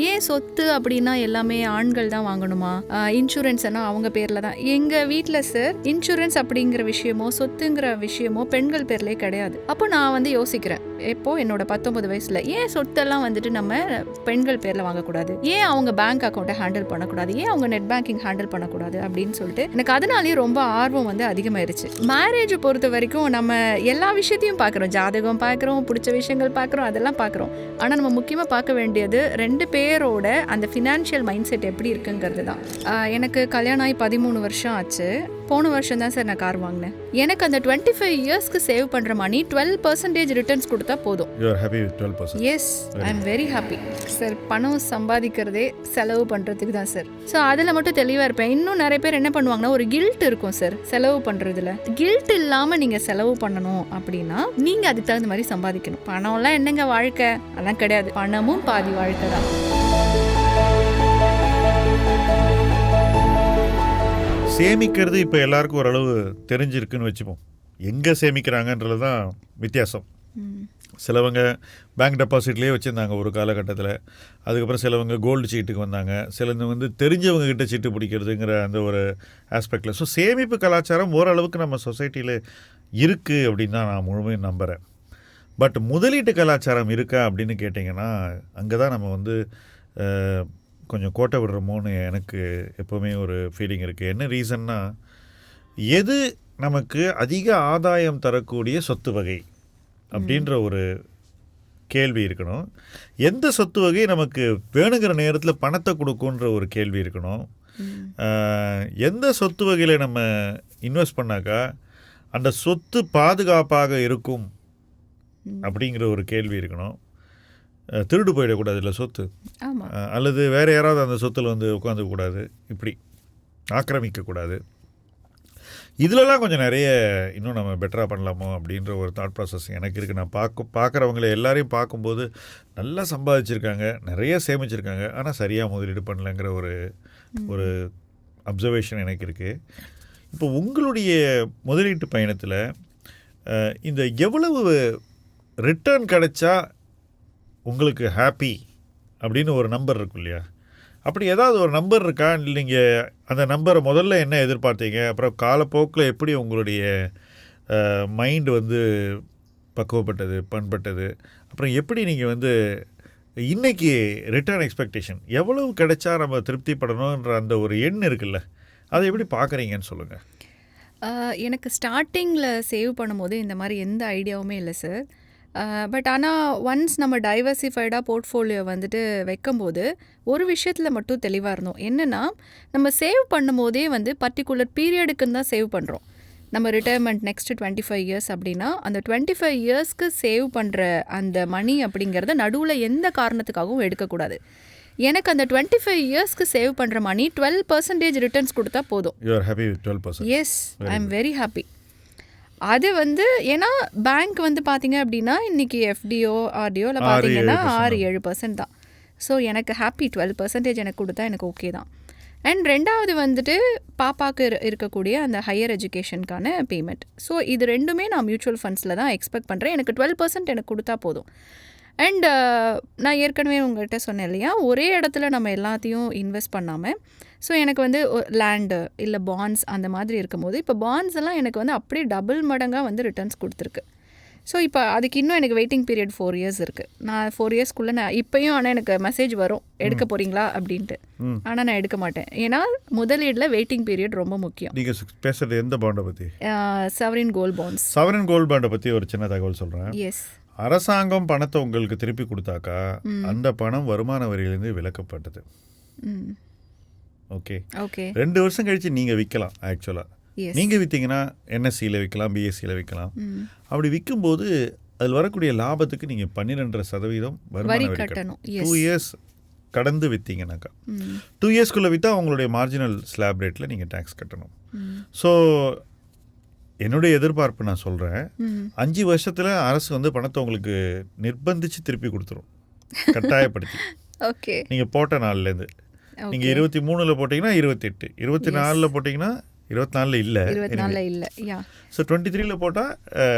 ஏன் சொத்து அப்படின்னா எல்லாமே ஆண்கள் தான் வாங்கணுமா, இன்சூரன்ஸ்னா அவங்க பேர்ல தான்? எங்க வீட்டில் சார் இன்சூரன்ஸ் அப்படிங்கிற விஷயமோ சொத்துங்கிற விஷயமோ பெண்கள் பேர்லேயே கிடையாது. அப்போ நான் வந்து யோசிக்கிறேன், எப்போ என்னோட 19 வயசுல ஏன் சொத்தெல்லாம் வந்துட்டு நம்ம பெண்கள் பேர்ல வாங்கக்கூடாது, ஏன் அவங்க பேங்க் அக்கௌண்ட்டை ஹேண்டில் பண்ணக்கூடாது, ஏன் அவங்க நெட் பேங்கிங் ஹேண்டில் பண்ணக்கூடாது அப்படின்னு சொல்லிட்டு எனக்கு அதனாலேயே ரொம்ப ஆர்வம் வந்து அதிகமாயிருச்சு. மேரேஜ் பொறுத்த வரைக்கும் நம்ம எல்லா விஷயத்தையும் பார்க்குறோம், ஜாதகம் பார்க்குறோம், பிடிச்ச விஷயங்கள் பார்க்குறோம், அதெல்லாம் பார்க்குறோம். ஆனால் நம்ம முக்கியமாக பார்க்க வேண்டியது 2 பேரோட அந்த ஃபினான்ஷியல் மைண்ட் செட் எப்படி இருக்குங்கிறது தான். எனக்கு கல்யாணம் ஆகி 13 வருஷம் ஆச்சு. போன வருஷம் தான் சார் நான் கார் வாங்கினேன். எனக்கு அந்த 25 இயர்ஸ்க்கு சேவ் பண்ணுற மணி 12% ரிட்டர்ன்ஸ் கொடுத்தா போதும். Yes, I am very happy sir. பணம் சம்பாதிக்கிறதே செலவு பண்ணுறதுக்கு தான் சார். ஸோ அதில் மட்டும் தெளிவாக இருப்பேன். இன்னும் நிறைய பேர் என்ன பண்ணுவாங்கன்னா, ஒரு கில்ட் இருக்கும் சார் செலவு பண்ணுறதுல. கில்ட் இல்லாமல் நீங்கள் செலவு பண்ணணும் அப்படின்னா நீங்கள் அதுக்கு தகுந்த மாதிரி சம்பாதிக்கணும். பணம்லாம் என்னங்க வாழ்க்கை, அதெல்லாம் கிடையாது. பணமும் பாதி வாழ்க்கை தான். சேமிக்கிறது இப்போ எல்லாருக்கும் ஓரளவு தெரிஞ்சிருக்குன்னு வச்சுப்போம். எங்கே சேமிக்கிறாங்கன்றது தான் வித்தியாசம். சிலவங்க பேங்க் டெபாசிட்லேயே வச்சுருந்தாங்க ஒரு காலகட்டத்தில். அதுக்கப்புறம் சிலவங்க கோல்டு சீட்டுக்கு வந்தாங்க. சிலவங்க வந்து தெரிஞ்சவங்க கிட்ட சீட்டு பிடிக்கிறதுங்கிற அந்த ஒரு ஆஸ்பெக்டில். ஸோ சேமிப்பு கலாச்சாரம் ஓரளவுக்கு நம்ம சொசைட்டியில் இருக்குது அப்படின்னு தான் நான் முழுமையும் நம்புகிறேன். பட் முதலீட்டு கலாச்சாரம் இருக்கா அப்படின்னு கேட்டிங்கன்னா, அங்கே தான் நம்ம வந்து கொஞ்சம் கோட்டை விடுறோமோன்னு எனக்கு எப்போவுமே ஒரு ஃபீலிங் இருக்குது. என்ன ரீசன்னா, எது நமக்கு அதிக ஆதாயம் தரக்கூடிய சொத்து வகை அப்படின்ற ஒரு கேள்வி இருக்கணும். எந்த சொத்து வகை நமக்கு வேணுங்கிற நேரத்தில் பணத்தை கொடுக்குன்ற ஒரு கேள்வி இருக்கணும். எந்த சொத்து வகையில் நம்ம இன்வெஸ்ட் பண்ணாக்கா அந்த சொத்து பாதுகாப்பாக இருக்கும் அப்படிங்கிற ஒரு கேள்வி இருக்கணும். திருடு போயிடக்கூடாது இல்லை சொத்து, அல்லது வேறு யாராவது அந்த சொத்தில் வந்து உட்காந்துக்கூடாது, இப்படி ஆக்கிரமிக்கக்கூடாது. இதிலலாம் கொஞ்சம் நிறைய இன்னும் நம்ம பெட்டராக பண்ணலாமோ அப்படின்ற ஒரு தாட் ப்ராசஸ் எனக்கு இருக்குது. நான் பார்க்குறவங்கள எல்லாரையும் பார்க்கும்போது நல்லா சம்பாதிச்சிருக்காங்க, நிறைய சேமிச்சிருக்காங்க, ஆனால் சரியாக முதலீடு பண்ணலைங்கிற ஒரு அப்சர்வேஷன் எனக்கு இருக்குது. இப்போ உங்களுடைய முதலீட்டு பயணத்தில் இந்த எவ்வளவு ரிட்டர்ன் கிடைச்சா உங்களுக்கு ஹாப்பி அப்படின்னு ஒரு நம்பர் இருக்கும் இல்லையா? அப்படி ஏதாவது ஒரு நம்பர் இருக்கா? நீங்கள் அந்த நம்பரை முதல்ல என்ன எதிர்பார்த்தீங்க, அப்புறம் காலப்போக்கில் எப்படி உங்களுடைய மைண்டு வந்து பக்குவப்பட்டது, பண்பட்டது, அப்புறம் எப்படி நீங்கள் வந்து இன்றைக்கி ரிட்டர்ன் எக்ஸ்பெக்டேஷன் எவ்வளவு கிடைச்சா நம்ம திருப்திப்படணுன்ற அந்த ஒரு எண் இருக்குல்ல, அதை எப்படி பார்க்குறீங்கன்னு சொல்லுங்கள். எனக்கு ஸ்டார்டிங்கில் சேவ் பண்ணும்போது இந்த மாதிரி எந்த ஐடியாவுமே இல்லை சார். பட் ஆனால் ஒன்ஸ் நம்ம டைவர்சிஃபைடாக போர்ட்ஃபோலியோ வந்துட்டு வைக்கும்போது ஒரு விஷயத்தில் மட்டும் தெளிவாக இருந்தோம். என்னென்னா, நம்ம சேவ் பண்ணும் போதே வந்து பர்டிகுலர் பீரியடுக்குன்னு தான் சேவ் பண்ணுறோம். நம்ம ரிட்டையர்மெண்ட் நெக்ஸ்ட்டு 25 இயர்ஸ் அப்படின்னா அந்த 25 இயர்ஸ்க்கு சேவ் பண்ணுற அந்த மணி அப்படிங்கிறத நடுவில் எந்த காரணத்துக்காகவும் எடுக்கக்கூடாது. எனக்கு அந்த 25 இயர்ஸ்க்கு சேவ் பண்ணுற மணி 12% ரிட்டர்ன்ஸ் கொடுத்தா போதும். Yes, I am very happy. அது வந்து ஏன்னா பேங்க் வந்து பார்த்தீங்க அப்படின்னா இன்றைக்கி எஃப்டிஓ ஆர்டிஓ இல்லை பார்த்தீங்கன்னா 6-7% தான். ஸோ எனக்கு ஹாப்பி. 12% எனக்கு கொடுத்தா எனக்கு ஓகே தான். அண்ட் ரெண்டாவது வந்துட்டு பாப்பாவுக்கு இருக்கக்கூடிய அந்த ஹையர் எஜுகேஷனுக்கான பேமெண்ட். ஸோ இது ரெண்டுமே நான் மியூச்சுவல் ஃபண்ட்ஸில் தான் எக்ஸ்பெக்ட் பண்ணுறேன். எனக்கு 12% எனக்கு கொடுத்தா போதும். அண்ட் நான் ஏற்கனவே உங்கள்கிட்ட சொன்னேன் இல்லையா, ஒரே இடத்துல நம்ம எல்லாத்தையும் இன்வெஸ்ட் பண்ணாமல், ஸோ எனக்கு வந்து லேண்டு இல்லை பாண்ட்ஸ் அந்த மாதிரி இருக்கும்போது, இப்போ பாண்ட்ஸ் எல்லாம் எனக்கு வந்து அப்படியே டபுள் மடங்காக வந்து ரிட்டர்ன்ஸ் கொடுத்துருக்கு. ஸோ இப்போ அதுக்கு இன்னும் எனக்கு வெயிட்டிங் பீரியட் 4 இயர்ஸ் இருக்குது. நான் 4 இயர்ஸ்க்குள்ளே நான் இப்போயும் ஆனால் எனக்கு மெசேஜ் வரும், எடுக்க போகிறீங்களா அப்படின்ட்டு. ஆனால் நான் எடுக்க மாட்டேன். ஏன்னா முதலீடில் வெயிட்டிங் பீரியட் ரொம்ப முக்கியம். நீங்கள் பேசுகிறது எந்த பாண்டை பற்றி? Sovereign gold bonds. Sovereign gold பாண்டை பற்றி ஒரு சின்ன தகவல் சொல்கிறேன். எஸ், அரசாங்கம் பணத்தை உங்களுக்கு திருப்பி கொடுத்தாக்கா அந்த பணம் வருமான வரியிலேருந்து விலக்கப்பட்டது. ஓகே, 2 வருஷம் கழிச்சு நீங்கள் விற்கலாம். ஆக்சுவலாக நீங்கள் விற்றீங்கன்னா என்எஸ்சியில் விற்கலாம், பிஎஸ்சியில் விற்கலாம். அப்படி விற்கும்போது அதில் வரக்கூடிய லாபத்துக்கு நீங்கள் 12% வருமான வரி கட்டணும். 2 இயர்ஸ் கடந்து விற்றீங்கன்னாக்கா 2 இயர்ஸ்க்குள்ளே விற்றா உங்களுடைய மார்ஜினல் ஸ்லாப் ரேட்டில் நீங்கள் டேக்ஸ் கட்டணும். ஸோ என்னுடைய எதிர்பார்ப்பு நான் சொல்கிறேன், 5 வருஷத்தில் அரசு வந்து பணத்தை உங்களுக்கு நிர்பந்தித்து திருப்பி கொடுத்துரும், கட்டாயப்படுத்தி. ஓகே, நீங்கள் போட்ட நாள்லேருந்து. நீங்கள் 23 போட்டிங்கன்னா 28, 24 போட்டிங்கன்னா 24 இல்லை, ஸோ 23 போட்டால்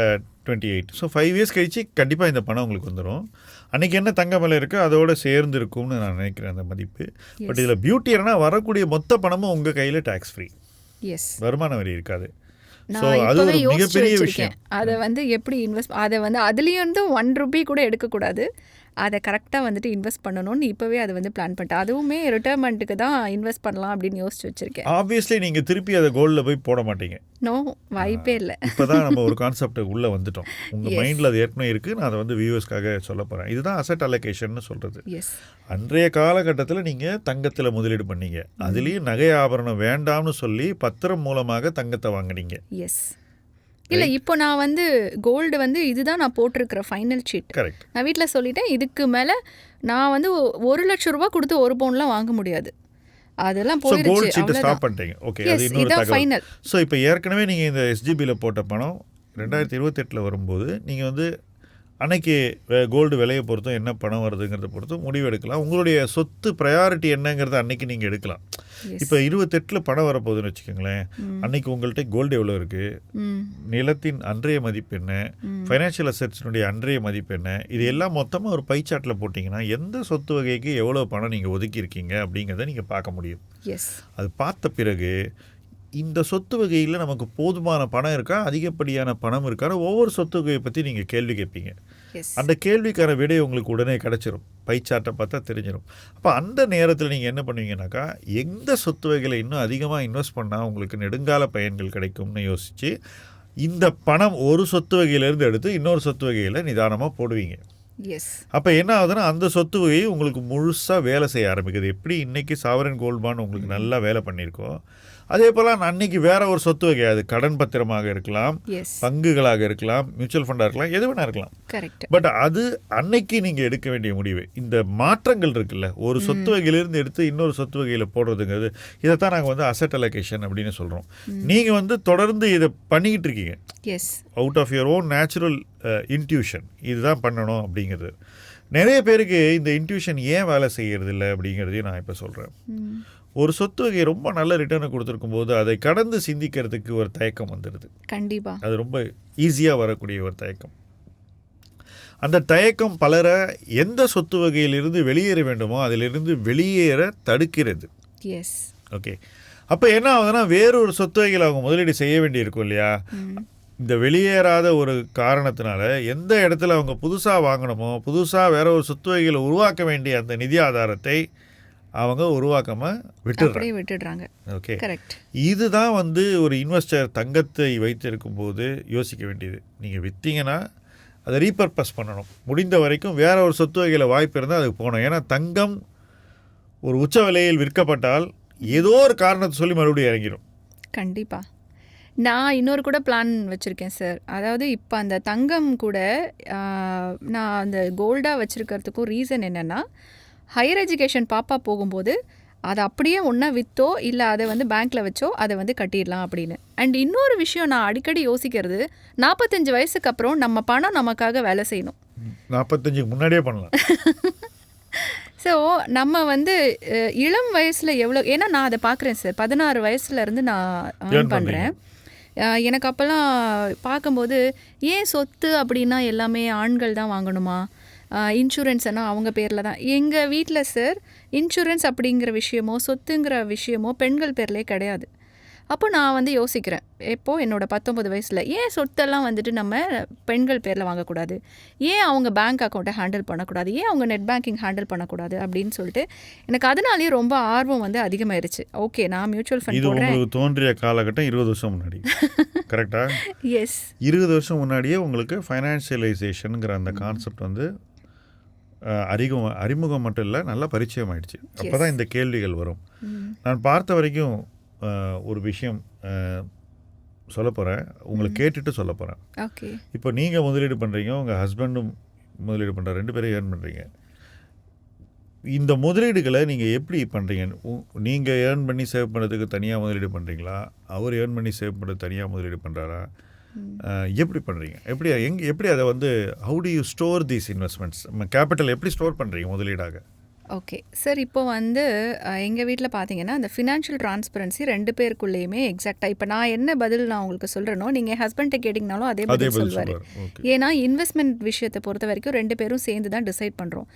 28. ஸோ 5 இயர்ஸ் கழிச்சு கண்டிப்பாக இந்த பணம் உங்களுக்கு வந்துடும். அன்றைக்கி என்ன தங்க விலை இருக்கோ அதோட சேர்ந்து இருக்கும்னு நான் நினைக்கிறேன் அந்த மதிப்பு. பட் இதில் பியூட்டி என்னன்னா வரக்கூடிய மொத்த பணமும் உங்கள் கையில் டேக்ஸ் ஃப்ரீ, எஸ். வருமான வரி இருக்காது. ஸோ நான் அது இப்போவே ஒரு யோசிச்சு மிகப்பெரிய வச்சிருக்கேன். விஷயம். அதை வந்து எப்படி அதை வந்து அதுலேயும் வந்து 1 ரூபி கூட எடுக்கக்கூடாது. அதை கரெக்டாக வந்துட்டு இன்வெஸ்ட் பண்ணணும்னு இப்போவே அதை வந்து பிளான் பண்ணிட்டேன். அதுவுமே ரிட்டைர்மெண்ட்டுக்கு தான் இன்வெஸ்ட் பண்ணலாம் அப்படின்னு யோசிச்சு வச்சுருக்கேன். ஆப்வியஸ்லி நீங்கள் திருப்பி அதை கோல்டில் போய் போட மாட்டீங்க. நோ, வாய்ப்பே இல்லை. இப்போ தான் நம்ம ஒரு கான்செப்ட் உள்ளே வந்துட்டோம். உங்கள் Yes. மைண்டில் அது ஏற்கனவே இருக்குது. நான் அதை வந்து வியூவர்ஸ்க்காக சொல்ல போகிறேன். இதுதான் அசெட் அலோகேஷன்னு சொல்கிறது. எஸ், அன்றைய காலகட்டத்தில் நீங்கள் தங்கத்தில் முதலீடு பண்ணீங்க, அதுலேயும் நகை ஆபரணம் வேண்டாம்னு சொல்லி பத்திரம் மூலமாக தங்கத்தை வாங்குனீங்க. எஸ். இல்லை, இப்போ நான் வந்து கோல்டு வந்து இதுதான் நான் போட்டிருக்கிற ஃபைனல் ஷீட். கரெக்ட். நான் வீட்டில் சொல்லிட்டேன், இதுக்கு மேலே நான் வந்து 1 லட்ச ரூபா கொடுத்து 1 பவுன்லாம் வாங்க முடியாது. அதெல்லாம் ஸோ கோல்டு போயிடுச்சு, சீட்டை ஸ்டாப் அவ்வளோதான். பண்ணிட்டீங்க. ஓகே, எஸ், அது இன்னொரு இதான் தகவல். ஃபைனல். ஸோ இப்போ ஏற்கனவே நீங்கள் இந்த எஸ்ஜிபியில் போட்ட பணம் 2028 வரும்போது நீங்கள் வந்து அன்னைக்கு கோல்டு விலையை பொறுத்தும் என்ன பணம் வருதுங்கிறத பொறுத்தும் முடிவு எடுக்கலாம். உங்களுடைய சொத்து ப்ரையாரிட்டி என்னங்கிறத அன்னைக்கு நீங்கள் எடுக்கலாம். இப்போ 28 பணம் வரப்போகுதுன்னு வச்சுக்கோங்களேன். அன்னைக்கு உங்கள்கிட்ட கோல்டு எவ்வளோ இருக்குது, நிலத்தின் அன்றைய மதிப்பு என்ன, ஃபைனான்ஷியல் அசெட்ஸினுடைய அன்றைய மதிப்பு என்ன, இது எல்லாம் மொத்தமாக ஒரு பை சார்ட்டில் போட்டிங்கன்னா எந்த சொத்து வகைக்கு எவ்வளோ பணம் நீங்கள் ஒதுக்கியிருக்கீங்க அப்படிங்கிறத நீங்கள் பார்க்க முடியும். எஸ், அது பார்த்த பிறகு இந்த சொத்து வகையில் நமக்கு போதுமான பணம் இருக்கா, அதிகப்படியான பணம் இருக்கான்னு ஒவ்வொரு சொத்து வகையை பற்றி நீங்கள் கேள்வி கேட்பீங்க. எஸ். அந்த கேள்விக்கான விடை உங்களுக்கு உடனே கிடச்சிரும். பை சார்ட்டை பார்த்தா தெரிஞ்சிடும். அப்போ அந்த நேரத்தில் நீங்கள் என்ன பண்ணுவீங்கன்னாக்கா, எந்த சொத்து வகையில் இன்னும் அதிகமாக இன்வெஸ்ட் பண்ணால் உங்களுக்கு நெடுங்கால பயன்கள் கிடைக்கும்னு யோசித்து இந்த பணம் ஒரு சொத்து வகையிலேருந்து எடுத்து இன்னொரு சொத்து வகையில் நிதானமாக போடுவீங்க. எஸ். அப்போ என்ன ஆகுதுன்னா அந்த சொத்து வகை உங்களுக்கு முழுசாக வேலை செய்ய ஆரம்பிக்குது. எப்படி இன்றைக்கி சாவரன் கோல்ட் பாண்ட் உங்களுக்கு நல்லா வேலை பண்ணியிருக்கோ, அதே போல் அன்னைக்கு வேற ஒரு சொத்து வகை, அது கடன் பத்திரமாக இருக்கலாம், எஸ். பங்குகளாக இருக்கலாம், மியூச்சுவல் ஃபண்டாக இருக்கலாம், எது வேணா இருக்கலாம். கரெக்ட். பட் அது அன்னைக்கு நீங்கள் எடுக்க வேண்டிய முடிவு. இந்த மாற்றங்கள் இருக்குல்ல, ஒரு சொத்து வகையிலிருந்து எடுத்து இன்னொரு சொத்து வகையில் போடுறதுங்கிறது, இதைத்தான் நாங்கள் வந்து அசெட் அலோகேஷன் அப்படின்னு சொல்கிறோம். நீங்கள் வந்து தொடர்ந்து இதை பண்ணிக்கிட்டு இருக்கீங்க. Yes. Out of your own natural intuition, இதுதான் பண்ணணும் அப்படிங்கிறது. நிறைய பேருக்கு இந்த இன்ட்யூஷன் ஏன் வேலை செய்கிறது இல்லை அப்படிங்கிறதையும் நான் இப்போ சொல்கிறேன். ஒரு சொத்து வகை ரொம்ப நல்ல ரிட்டர்னை கொடுத்துருக்கும் போது அதை கடந்து சிந்திக்கிறதுக்கு ஒரு தயக்கம் வந்துடுது. கண்டிப்பாக. அது ரொம்ப ஈஸியாக வரக்கூடிய ஒரு தயக்கம். அந்த தயக்கம் பலரை எந்த சொத்து வகையிலிருந்து வெளியேற வேண்டுமோ அதிலிருந்து வெளியேற தடுக்கிறது. எஸ். ஓகே, அப்போ என்ன ஆகுதுன்னா வேறொரு சொத்து வகையில் அவங்க முதலீடு செய்ய வேண்டியிருக்கும் இல்லையா. இந்த வெளியேறாத ஒரு காரணத்தினால எந்த இடத்துல அவங்க புதுசாக வாங்கணுமோ, புதுசாக வேற ஒரு சொத்து வகையில் உருவாக்க வேண்டிய அந்த நிதி ஆதாரத்தை அவங்க உருவாக்காமல் விட்டுடுறாங்க. Okay, correct. இதுதான் வந்து ஒரு இன்வெஸ்டர் தங்கத்தை வைத்திருக்கும் போது யோசிக்க வேண்டியது. நீங்கள் விற்றீங்கன்னா அதை ரீபர்பஸ் பண்ணணும். முடிந்த வரைக்கும் வேற ஒரு சொத்து வகையில் வாய்ப்பு இருந்தால் அதுக்கு போகணும். ஏன்னா தங்கம் ஒரு உச்ச விலையில் விற்கப்பட்டால் ஏதோ ஒரு காரணத்தை சொல்லி மறுபடியும் இறங்கிடும். கண்டிப்பாக. நான் இன்னொரு கூட பிளான் வச்சுருக்கேன் சார். அதாவது இப்போ அந்த தங்கம் கூட நான் அந்த கோல்டாக வச்சுருக்கிறதுக்கும் ரீசன் என்னென்னா, ஹையர் எஜுகேஷன் பாப்பா போகும்போது அதை அப்படியே ஒன்றா விற்றோ இல்லை அதை வந்து பேங்க்கில் வச்சோ அதை வந்து கட்டிடலாம் அப்படின்னு. அண்ட் இன்னொரு விஷயம் நான் அடிக்கடி யோசிக்கிறது, 45 வயசுக்கு அப்புறம் நம்ம பணம் நமக்காக வேலை செய்யணும். 45க்கு முன்னாடியே பண்ணலாம். ஸோ நம்ம வந்து இளம் வயசில் எவ்வளோ, ஏன்னா நான் அதை பார்க்குறேன் சார். 16 வயசுலேருந்து நான் ஏர்ன் பண்ணுறேன். எனக்கு அப்போல்லாம் பார்க்கும்போது ஏன் சொத்து அப்படின்னா எல்லாமே ஆண்கள் தான் வாங்கணுமா, இன்சூரன்ஸ்னா அவங்க பேரில் தான். எங்கள் வீட்டில் சார் இன்சூரன்ஸ் அப்படிங்கிற விஷயமோ சொத்துங்கிற விஷயமோ பெண்கள் பேர்லேயே கிடையாது. அப்போ நான் வந்து யோசிக்கிறேன், எப்போது என்னோடய 19 வயசில் ஏன் சொத்தெல்லாம் வந்துட்டு நம்ம பெண்கள் பேரில் வாங்கக்கூடாது, ஏன் அவங்க பேங்க் அக்கௌண்ட்டை ஹேண்டில் பண்ணக்கூடாது, ஏன் அவங்க நெட் பேங்கிங் ஹேண்டில் பண்ணக்கூடாது அப்படின்னு சொல்லிட்டு எனக்கு அதனாலேயே ரொம்ப ஆர்வம் வந்து அதிகமாயிருச்சு. ஓகே, நான் மியூச்சுவல் ஃபண்ட் போடுறேன். இது உங்களுக்கு தோன்றிய காலகட்டம் 20 வருஷம் முன்னாடி, கரெக்டாக? எஸ். 20 வருஷம் முன்னாடியே உங்களுக்கு ஃபைனான்சியலைசேஷனுங்கிற அந்த கான்செப்ட் வந்து அறிமுகம் மட்டும் இல்லை, நல்லா பரிச்சயம் ஆயிடுச்சு. அப்போ தான் இந்த கேள்விகள் வரும். நான் பார்த்த வரைக்கும் ஒரு விஷயம் சொல்ல போகிறேன், உங்களை கேட்டுட்டு சொல்ல போகிறேன். ஓகே. இப்போ நீங்கள் முதலீடு பண்ணுறீங்க, உங்கள் ஹஸ்பண்டும் முதலீடு பண்ணுற, 2 பேரும் ஏர்ன் பண்ணுறீங்க. இந்த முதலீடுகளை நீங்கள் எப்படி பண்ணுறீங்க? நீங்கள் ஏர்ன் பண்ணி சேவ் பண்ணுறதுக்கு தனியாக முதலீடு பண்ணுறீங்களா, அவர் ஏர்ன் பண்ணி சேவ் பண்ணுறது தனியாக முதலீடு பண்ணுறாரா, எப்படி பண்ணுறீங்க? எப்படி அதை வந்து how to you store these investments? Capital எப்படி ஸ்டோர் பண்ணுறீங்க முதலீடாக? Okay sir. இப்போ வந்து எங்கள் வீட்டில் பார்த்தீங்கன்னா அந்த ஃபினான்ஷியல் டிரான்ஸ்பரன்சி 2 பேருக்குள்ளேயுமே எக்ஸாக்டாக இப்போ நான் என்ன பதில் நான் உங்களுக்கு சொல்கிறேனோ நீங்கள் ஹஸ்பண்ட்டை கேட்டிங்கனாலும் அதே அதே பதில் பதில் சொல்வார். சொல்லுவார். ஓகே. ஏன்னா இன்வெஸ்ட்மெண்ட் விஷயத்தை பொறுத்த வரைக்கும் 2 பேரும் சேர்ந்து தான் டிசைட் பண்ணுறோம்.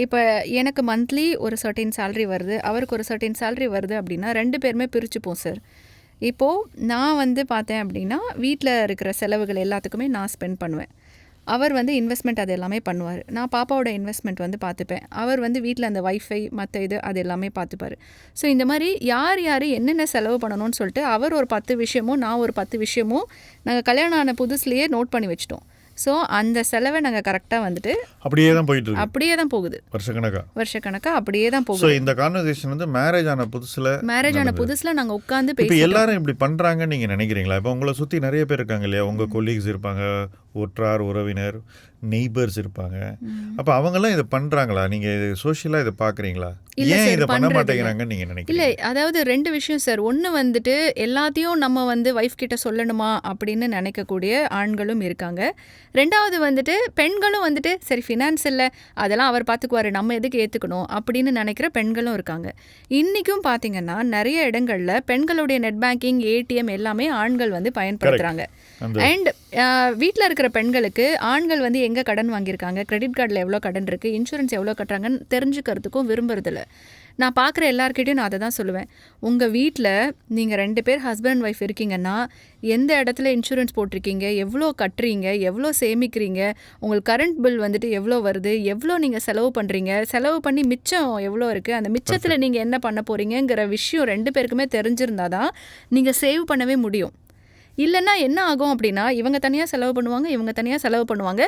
இப்போ எனக்கு மந்த்லி ஒரு சர்டைன் சேலரி வருது, அவருக்கு ஒரு சர்டைன் சேலரி வருது அப்படின்னா 2 பேருமே பிரிச்சுப்போம் சார். இப்போது நான் வந்து பார்த்தேன் அப்படின்னா வீட்டில் இருக்கிற செலவுகள் எல்லாத்துக்குமே நான் ஸ்பெண்ட் பண்ணுவேன். அவர் வந்து இன்வெஸ்ட்மெண்ட் அது எல்லாமே பண்ணுவார். நான் பாப்பாவோட இன்வெஸ்ட்மெண்ட் வந்து பார்த்துப்பேன். அவர் வந்து வீட்டில் அந்த வைஃபை மற்ற இது அது எல்லாமே பார்த்துப்பார். ஸோ இந்த மாதிரி யார் யார் என்னென்ன செலவு பண்ணணும்னு சொல்லிட்டு அவர் ஒரு 10 விஷயமோ நான் ஒரு 10 விஷயமோ நாங்கள் கல்யாணம் ஆன புதுசுலேயே நோட் பண்ணி வச்சிட்டோம். ஸோ அந்த செலவை நாங்கள் கரெக்டாக வந்துட்டு அப்படியே தான் போயிட்டு இருக்கு அப்படியே தான் போகுது. வருஷக்கணக்காக அப்படியே தான் ஸோ போகுது. இந்த கான்வர்சேஷன் வந்து மேரேஜ் ஆன புதுசில் நாங்கள் உட்காந்து இப்போ பேசி எல்லாரும் இப்படி பண்ணுறாங்கன்னு நீங்கள் நினைக்கிறீங்களா? இப்போ உங்களை சுற்றி நிறைய பேர் இருக்காங்க இல்லையா? உங்கள் கொலீக்ஸ் இருப்பாங்க, உற்றார் உறவினர், நெய்பர்ஸ் இருப்பாங்க. அப்போ அவங்கெல்லாம் இதை பண்ணுறாங்களா? நீங்கள் சோஷியலாக இதை பார்க்குறீங்களா? இல்ல ஏன் சார், இதை பண்ண பண்றதில்ல. மாட்டேங்கிறாங்கன்னு நீங்கள் இல்லை, நினைக்கிறீங்க? அதாவது 2 விஷயம் சார். ஒன்று வந்துட்டு எல்லாத்தையும் நம்ம வந்து ஒய்ஃப் கிட்ட சொல்லணுமா அப்படின்னு நினைக்கக்கூடிய ஆண்களும் இருக்காங்க. 2வது வந்துட்டு பெண்களும் வந்துட்டு சரி ஃபினான்ஸ் இல்லை அதெல்லாம் அவர் பார்த்துக்குவாரு, நம்ம எதுக்கு ஏற்றுக்கணும் அப்படின்னு நினைக்கிற பெண்களும் இருக்காங்க. இன்றைக்கும் பார்த்தீங்கன்னா நிறைய இடங்களில் பெண்களுடைய நெட் பேங்கிங், ஏடிஎம் எல்லாமே ஆண்கள் வந்து பயன்படுத்துகிறாங்க. அந்த அண்ட் வீட்டில் இருக்கிற பெண்களுக்கு ஆண்கள் வந்து எங்கே கடன் வாங்கியிருக்காங்க, கிரெடிட் கார்டில் எவ்வளோ கடன் இருக்குது, இன்சூரன்ஸ் எவ்வளோ கட்டுறாங்கன்னு தெரிஞ்சுக்கிறதுக்கும் விரும்புறதில்ல. நான் பார்க்குற எல்லாருக்கிட்டையும் நான் அதை தான் சொல்லுவேன். உங்கள் வீட்டில் நீங்கள் 2 பேர் ஹஸ்பண்ட் அண்ட் ஒய்ஃப் இருக்கீங்கன்னா எந்த இடத்துல இன்சூரன்ஸ் போட்டிருக்கீங்க, எவ்வளோ கட்டுறீங்க, எவ்வளோ சேமிக்கிறீங்க, உங்களுக்கு கரண்ட் பில் வந்துட்டு எவ்வளோ வருது, எவ்வளோ நீங்கள் செலவு பண்ணுறீங்க, செலவு பண்ணி மிச்சம் எவ்வளோ இருக்குது, அந்த மிச்சத்தில் நீங்கள் என்ன பண்ண போகிறீங்கிற விஷயம் 2 பேருக்குமே தெரிஞ்சிருந்தால் தான் நீங்கள் சேவ் பண்ணவே முடியும். இல்லைன்னா என்ன ஆகும் அப்படின்னா இவங்க தனியாக செலவு பண்ணுவாங்க, இவங்க தனியாக செலவு பண்ணுவாங்க.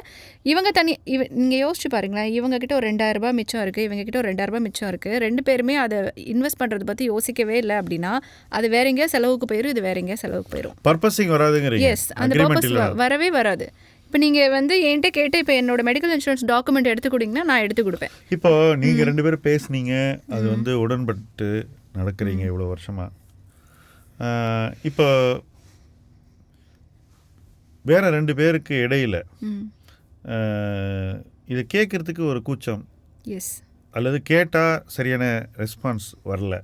நீங்கள் யோசிச்சு பாருங்களேன், இவங்ககிட்ட ஒரு 2000 ரூபாய் மிச்சம் இருக்குது, இவங்ககிட்ட ஒரு 2000 ரூபாய் மிச்சம் இருக்குது. 2 பேருமே அதை இன்வெஸ்ட் பண்ணுறதை பற்றி யோசிக்கவே இல்லை அப்படின்னா அது வேற எங்கேயா செலவுக்கு போயிடும், இது வேற எங்கேயா செலவுக்கு போயிடும். பர்பஸிங் வராதுங்கிறீங்க? எஸ், அந்த அக்ரிமெண்ட் பர்பஸ் இல்லை? வரவே வராது. இப்போ நீங்கள் வந்து என்கிட்ட கேட்டு இப்போ என்னோட மெடிக்கல் இன்சூரன்ஸ் டாக்குமெண்ட் எடுத்து கொடுங்கன்னா நான் எடுத்து கொடுப்பேன். இப்போ நீங்கள் 2 பேரும் பேசுனீங்க, அது வந்து உடன்பட்டு நடக்கிறீங்க இவ்வளோ வருஷமாக. இப்போ வேற 2 பேருக்கு இடையில இதை கேட்குறதுக்கு ஒரு கூச்சம், எஸ், அல்லது கேட்டால் சரியான ரெஸ்பான்ஸ் வரல.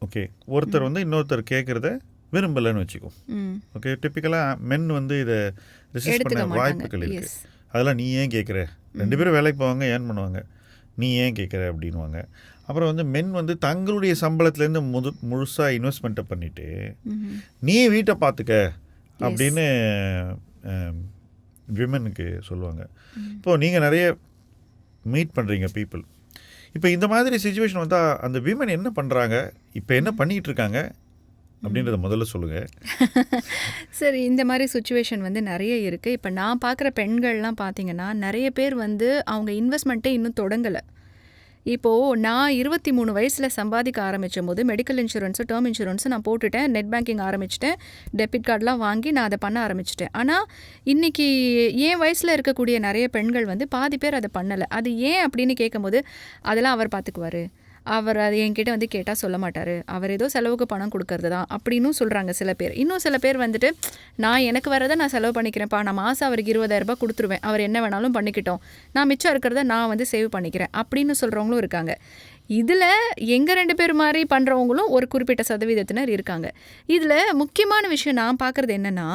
ஓகே, ஒருத்தர் வந்து இன்னொருத்தர் கேட்குறத விரும்பலைன்னு வச்சுக்கோ. ஓகே, டிப்பிக்கலாக மென் வந்து இதை ரெசிஸ்ட் பண்ண வாய்ப்புகள் இருக்குது. அதெல்லாம் நீ ஏன் கேட்குற, 2 பேரும் வேலைக்கு போவாங்க, ஏர்ன் பண்ணுவாங்க, நீ ஏன் கேட்குற அப்படின்வாங்க. அப்புறம் வந்து மென் வந்து தங்களுடைய சம்பளத்துலேருந்து முழுசாக இன்வெஸ்ட்மெண்ட்டை பண்ணிவிட்டு நீ வீட்டை பார்த்துக்க அப்படின்னு விமனுக்கு சொல்லுவாங்க. இப்போது நீங்கள் நிறைய மீட் பண்ணுறீங்க பீப்புள். இப்போ இந்த மாதிரி சிச்சுவேஷன் வந்தால் அந்த விமன் என்ன பண்ணுறாங்க, இப்போ என்ன பண்ணிகிட்டு இருக்காங்க அப்படின்றத முதல்ல சொல்லுங்கள். சரி, இந்த மாதிரி சுச்சுவேஷன் வந்து நிறைய இருக்குது. இப்போ நான் பார்க்குற பெண்கள்லாம் பார்த்தீங்கன்னா நிறைய பேர் வந்து அவங்க இன்வெஸ்ட்மெண்ட்டே இன்னும் தொடங்கலை. இப்போது நான் 23 வயசில் சம்பாதிக்க ஆரம்பிக்கும் போது மெடிக்கல் இன்சூரன்ஸு, டேர்ம் இன்சூரன்ஸு நான் போட்டுட்டேன், நெட் பேங்கிங் ஆரம்பிச்சிட்டேன், டெபிட் கார்டெலாம் வாங்கி நான் அதை பண்ண ஆரம்பிச்சிட்டேன். ஆனால் இன்றைக்கி என் வயசில் இருக்கக்கூடிய நிறைய பெண்கள் வந்து பாதி பேர் அதை பண்ணலை. அது ஏன் அப்படின்னு கேட்கும்போது அதெல்லாம் அவர் பார்த்துக்குவார், அவர் அது என்கிட்ட வந்து கேட்டால் சொல்ல மாட்டார், அவர் ஏதோ செலவுக்கு பணம் கொடுக்கறது தான் அப்படின்னும் சொல்கிறாங்க சில பேர். இன்னும் சில பேர் வந்துட்டு நான் எனக்கு வரதை நான் செலவு பண்ணிக்கிறேன்ப்பா, நான் மாதம் அவருக்கு 20,000 ரூபாய் கொடுத்துருவேன், அவர் என்ன வேணாலும் பண்ணிக்கிட்டோம், நான் மிச்சம் இருக்கிறத நான் வந்து சேவ் பண்ணிக்கிறேன் அப்படின்னு சொல்கிறவங்களும் இருக்காங்க. இதில் எங்கள் 2 பேர் மாதிரி பண்ணுறவங்களும் ஒரு குறிப்பிட்ட சதவீதத்தினர் இருக்காங்க. இதில் முக்கியமான விஷயம் நான் பார்க்குறது என்னென்னா,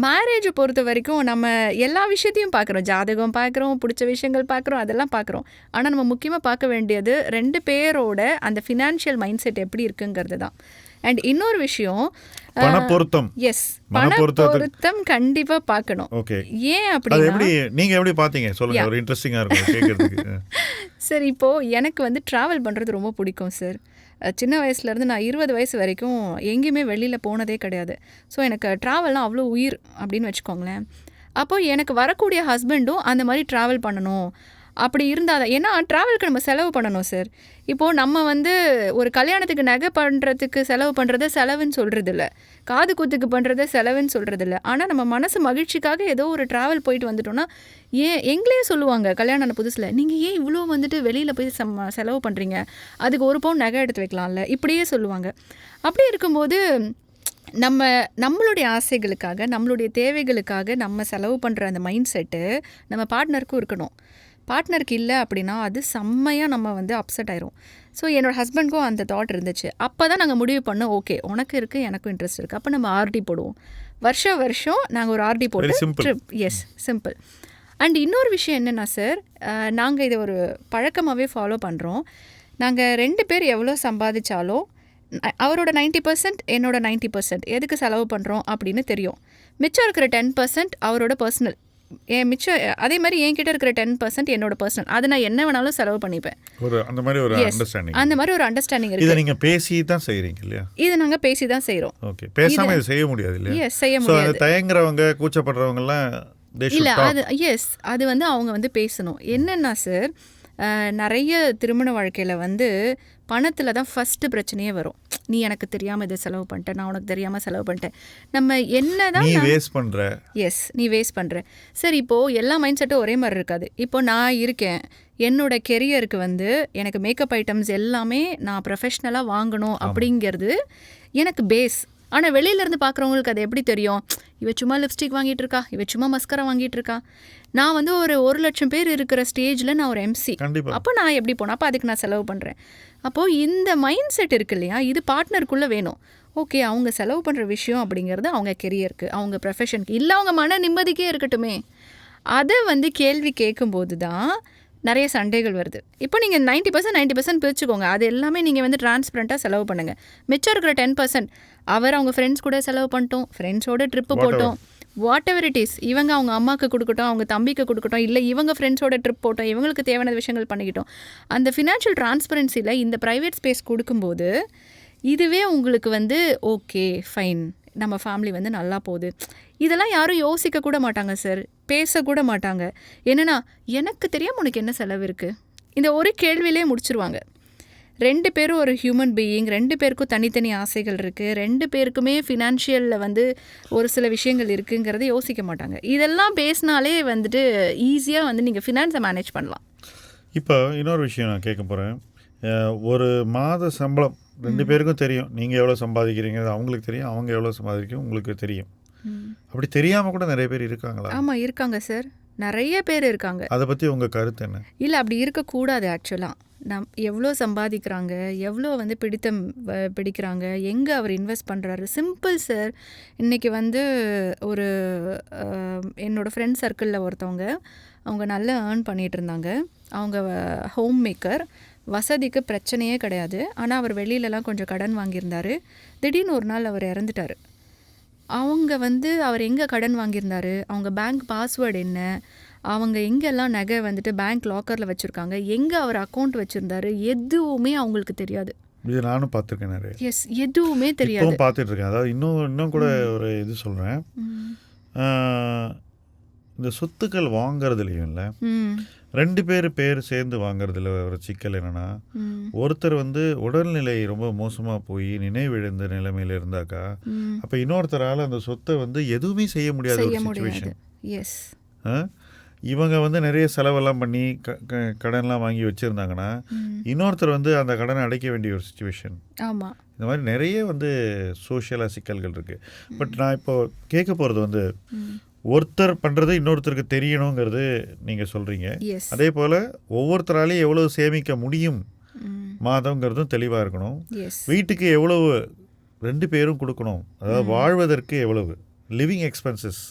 மேரேஜை பொறுத்த வரைக்கும் நம்ம எல்லா விஷயத்தையும் பார்க்குறோம், ஜாதகம் பார்க்குறோம், பிடிச்ச விஷயங்கள் பார்க்குறோம், அதெல்லாம் பார்க்குறோம். ஆனால் நம்ம முக்கியமாக பார்க்க வேண்டியது 2 பேரோட அந்த ஃபினான்ஷியல் மைண்ட் செட் எப்படி இருக்குங்கிறது தான். அண்ட் இன்னொரு விஷயம், பணப்பொருத்தம். எஸ், பணப்பொருத்தம் கண்டிப்பாக பார்க்கணும். ஓகே, ஏன் அது அப்படின்னா எப்படி நீங்கள் எப்படி பார்த்தீங்க சொல்லுங்கள், ஒரு இன்ட்ரெஸ்டிங்காக இருக்கும் கேட்குறதுக்கு. சார், இப்போது எனக்கு வந்து ட்ராவல் பண்ணுறது ரொம்ப பிடிக்கும் சார். சின்ன வயசுலேருந்து நான் 20 வயசு வரைக்கும் எங்கேயுமே வெளியில் போனதே கிடையாது. ஸோ எனக்கு ட்ராவல்லாம் அவ்வளோ உயிர் அப்படின்னு வச்சுக்கோங்களேன். அப்போது எனக்கு வரக்கூடிய ஹஸ்பண்டும் அந்த மாதிரி ட்ராவல் பண்ணணும் அப்படி இருந்தால் தான், ஏன்னா ட்ராவலுக்கு நம்ம செலவு பண்ணணும் சார். இப்போது நம்ம வந்து ஒரு கல்யாணத்துக்கு நகை பண்ணுறதுக்கு செலவு பண்ணுறத செலவுன்னு சொல்கிறது இல்லை, காது குத்துக்கு பண்ணுறத செலவுன்னு சொல்கிறது இல்லை. ஆனால் நம்ம மனசு மகிழ்ச்சிக்காக ஏதோ ஒரு ட்ராவல் போயிட்டு வந்துட்டோன்னா எங்களே சொல்லுவாங்க கல்யாணம் ஆன புதுசில், நீங்கள் ஏன் இவ்வளோ வந்துட்டு வெளியில் போய் செலவு பண்ணுறீங்க, அதுக்கு 1 பவுன் நகை எடுத்து வைக்கலாம்ல, இப்படியே சொல்லுவாங்க. அப்படி இருக்கும்போது நம்மளுடைய ஆசைகளுக்காக, நம்மளுடைய தேவைகளுக்காக நம்ம செலவு பண்ணுற அந்த மைண்ட் செட்டு நம்ம பார்ட்னருக்கும் இருக்கணும். பார்ட்னருக்கு இல்லை அப்படின்னா அது செம்மையாக நம்ம வந்து அப்செட் ஆயிரும். ஸோ என்னோடய ஹஸ்பண்ட்க்கும் அந்த தாட் இருந்துச்சு. அப்போ தான் நாங்கள் முடிவு பண்ணோம், ஓகே உனக்கு இருக்குது எனக்கும் இன்ட்ரெஸ்ட் இருக்குது, அப்போ நம்ம ஆர்டி போடுவோம். வருஷம் நாங்கள் ஒரு ஆர்டி போட்டு ட்ரிப். S, simple. அண்ட் இன்னொரு விஷயம் என்னென்னா சார், நாங்கள் இதை ஒரு பழக்கமாகவே ஃபாலோ பண்ணுறோம். நாங்கள் 2 பேர் எவ்வளோ சம்பாதிச்சாலும் அவரோட 90% என்னோட 90% எதுக்கு செலவு பண்ணுறோம் அப்படின்னு தெரியும். மிச்சம் இருக்கிற 10% அவரோட பர்சனல், மிச்சம் அதே மாதிரி என்கிட்ட இருக்கிற 10% என்னோட பர்சனல். அதை நான் என்ன வேணாலும் செலவு பண்ணிப்பேன். அந்த மாதிரி ஒரு அண்டர்ஸ்டாண்டிங், அந்த மாதிரி ஒரு அண்டர்ஸ்டாண்டிங் இருக்கு. இதை நீங்க பேசி தான் செய்றீங்க இல்லையா? இதை நாங்க பேசி தான் செய்றோம். ஓகே, பேசாம இதை செய்ய முடியாது இல்லையா? எஸ், செய்ய முடியாது. தயங்குறவங்க கூச்சப்படுறவங்க எல்லாம் இல்ல, அது எஸ், அது வந்து அவங்க வந்து பேசணும். என்னன்னா சார், நிறைய திருமண வாழ்க்கையில் வந்து பணத்தில் தான் ஃபஸ்ட்டு பிரச்சனையே வரும். நீ எனக்கு தெரியாமல் இதை செலவு பண்ணிட்டேன், நான் உனக்கு தெரியாமல் செலவு பண்ணிட்டேன். நம்ம என்ன தான் நீ வேஸ்ட் பண்ணுற. எஸ், நீ வேஸ்ட் பண்ணுற. சார் இப்போது எல்லா மைண்ட் செட்டும் ஒரே மாதிரி இருக்காது. இப்போ நான் இருக்கேன், என்னோட கெரியருக்கு வந்து எனக்கு மேக்கப் ஐட்டம்ஸ் எல்லாமே நான் ப்ரொஃபஷ்னலாக வாங்கணும் அப்படிங்கிறது எனக்கு பேஸ். ஆனால் வெளியிலேருந்து பார்க்குறவங்களுக்கு அது எப்படி தெரியும்? இவ சும்மா லிப்ஸ்டிக் வாங்கிட்டு இருக்கா, இவ சும்மா மஸ்கரா வாங்கிட்டு இருக்கா. நான் வந்து ஒரு 1,00,000 பேர் இருக்கிற ஸ்டேஜில் நான் ஒரு எம்சி. அப்போ நான் எப்படி போனேன்? அப்போ அதுக்கு நான் செலவு பண்ணுறேன். அப்போது இந்த மைண்ட் செட் இருக்கு இல்லையா, இது பார்ட்னருக்குள்ளே வேணும். ஓகே, அவங்க செலவு பண்ணுற விஷயம் அப்படிங்கிறது அவங்க கெரியருக்கு, அவங்க ப்ரொஃபஷனுக்கு இல்லை, அவங்க மன நிம்மதிக்கே இருக்கட்டுமே. அதை வந்து கேள்வி கேட்கும்போது தான் நிறைய சண்டைகள் வருது. இப்போ நீங்கள் 90% பிரிச்சுக்கோங்க. அது எல்லாமே நீங்கள் வந்து டிரான்ஸ்பரண்ட்டாக செலவு பண்ணுங்கள். மிச்சம் இருக்கிற 10% அவங்க ஃப்ரெண்ட்ஸ் கூட செலவு பண்ணிட்டோம், ஃப்ரெண்ட்ஸோட ட்ரிப்பு போட்டோம், வாட் எவர் இட் இஸ். இவங்க அவங்க அம்மாவுக்கு கொடுக்கட்டும், அவங்க தம்பிக்கு கொடுக்கட்டும், இல்லை இவங்க ஃப்ரெண்ட்ஸோட ட்ரிப் போட்டோம், இவங்களுக்கு தேவையான விஷயங்கள் பண்ணிக்கிட்டோம். அந்த ஃபினான்ஷியல் டிரான்ஸ்பரன்சியில் இந்த ப்ரைவேட் ஸ்பேஸ் கொடுக்கும்போது இதுவே உங்களுக்கு வந்து ஓகே ஃபைன், நம்ம ஃபேமிலி வந்து நல்லா போகுது. இதெல்லாம் யாரும் யோசிக்க கூட மாட்டாங்க சார், பேசக்கூட மாட்டாங்க. என்னென்னா, எனக்கு தெரியாமல் உனக்கு என்ன செலவு இருக்குது, இந்த ஒரு கேள்வியிலே முடிச்சிருவாங்க. 2 பேரும் ஒரு ஹியூமன் பீயிங், 2 பேருக்கும் தனித்தனி ஆசைகள் இருக்குது, 2 பேருக்குமே ஃபினான்ஷியலில் வந்து ஒரு சில விஷயங்கள் இருக்குங்கிறத யோசிக்க மாட்டாங்க. இதெல்லாம் பேசினாலே வந்துட்டு ஈஸியாக வந்து நீங்கள் ஃபினான்ஸை மேனேஜ் பண்ணலாம். இப்போ இன்னொரு விஷயம் நான் கேட்க போகிறேன். ஒரு மாத சம்பளம் 2 பேருக்கும் தெரியும், நீங்கள் எவ்வளோ சம்பாதிக்கிறீங்க அவங்களுக்கு தெரியும், அவங்க எவ்வளோ சம்பாதிக்கிறீங்க உங்களுக்கு தெரியும். அப்படி தெரியாமல் கூட நிறைய பேர் இருக்காங்களா? ஆமாம், இருக்காங்க சார், நிறைய பேர் இருக்காங்க. அதை பற்றி உங்கள் கருத்து என்ன? இல்லை, அப்படி இருக்கக்கூடாது. ஆக்சுவலாக எவ்வளோ சம்பாதிக்கிறாங்க, எவ்வளோ வந்து பிடிக்கிறாங்க, எங்கே அவர் இன்வெஸ்ட் பண்ணுறாரு. Simple sir. இன்றைக்கி வந்து ஒரு என்னோடய ஃப்ரெண்ட் சர்க்கிளில் ஒருத்தவங்க, அவங்க நல்லா ஏர்ன் பண்ணிகிட்டு இருந்தாங்க. அவங்க ஹோம் மேக்கர், வசதிக்கு பிரச்சனையே கிடையாது. ஆனால் அவர் வெளியிலலாம் கொஞ்சம் கடன் வாங்கியிருந்தார். திடீர்னு ஒரு நாள் அவர் இறந்துட்டார். அவங்க வந்து அவர் எங்கே கடன் வாங்கியிருந்தாரு, அவங்க பேங்க் பாஸ்வேர்டு என்ன, அவங்க எங்கெல்லாம் நகை வந்துட்டு பேங்க் லாக்கரில் வச்சுருக்காங்க, எங்கே அவர் அக்கௌண்ட் வச்சுருந்தாரு, எதுவுமே அவங்களுக்கு தெரியாது. இது நானும் பார்த்துருக்கேன் நிறைய. எஸ், எதுவுமே தெரியாது. பார்த்துட்ருக்கேன். அதாவது இன்னும் கூட ஒரு இது சொல்கிறேன். இந்த சொத்துக்கள் வாங்கிறதுலையும் இல்லை, 2 பேர் சேர்ந்து வாங்குறதுல ஒரு சிக்கல் என்னென்னா, ஒருத்தர் வந்து உடல்நிலை ரொம்ப மோசமாக போய் நினைவிழந்த நிலைமையில் இருந்தாக்கா, அப்போ இன்னொருத்தரால் அந்த சொத்தை வந்து எதுவுமே செய்ய முடியாத ஒரு சிச்சுவேஷன். எஸ், இவங்க வந்து நிறைய செலவெல்லாம் பண்ணி கடன்லாம் வாங்கி வச்சுருந்தாங்கன்னா, இன்னொருத்தர் வந்து அந்த கடனை அடைக்க வேண்டிய ஒரு சிச்சுவேஷன். ஆமாம், இந்த மாதிரி நிறைய வந்து சோஷியலாக சிக்கல்கள் இருக்குது. பட் நான் இப்போது கேட்க போகிறது வந்து, ஒருத்தர் பண்ணுறது இன்னொருத்தருக்கு தெரியணுங்கிறது நீங்கள் சொல்கிறீங்க. அதே போல் ஒவ்வொருத்தராலையும் எவ்வளவு சேமிக்க முடியும் மாதங்கிறதும் தெளிவாக இருக்கணும். வீட்டுக்கு எவ்வளவு 2 பேரும் கொடுக்கணும், அதாவது வாழ்வதற்கு எவ்வளவு, லிவிங் எக்ஸ்பென்சஸ்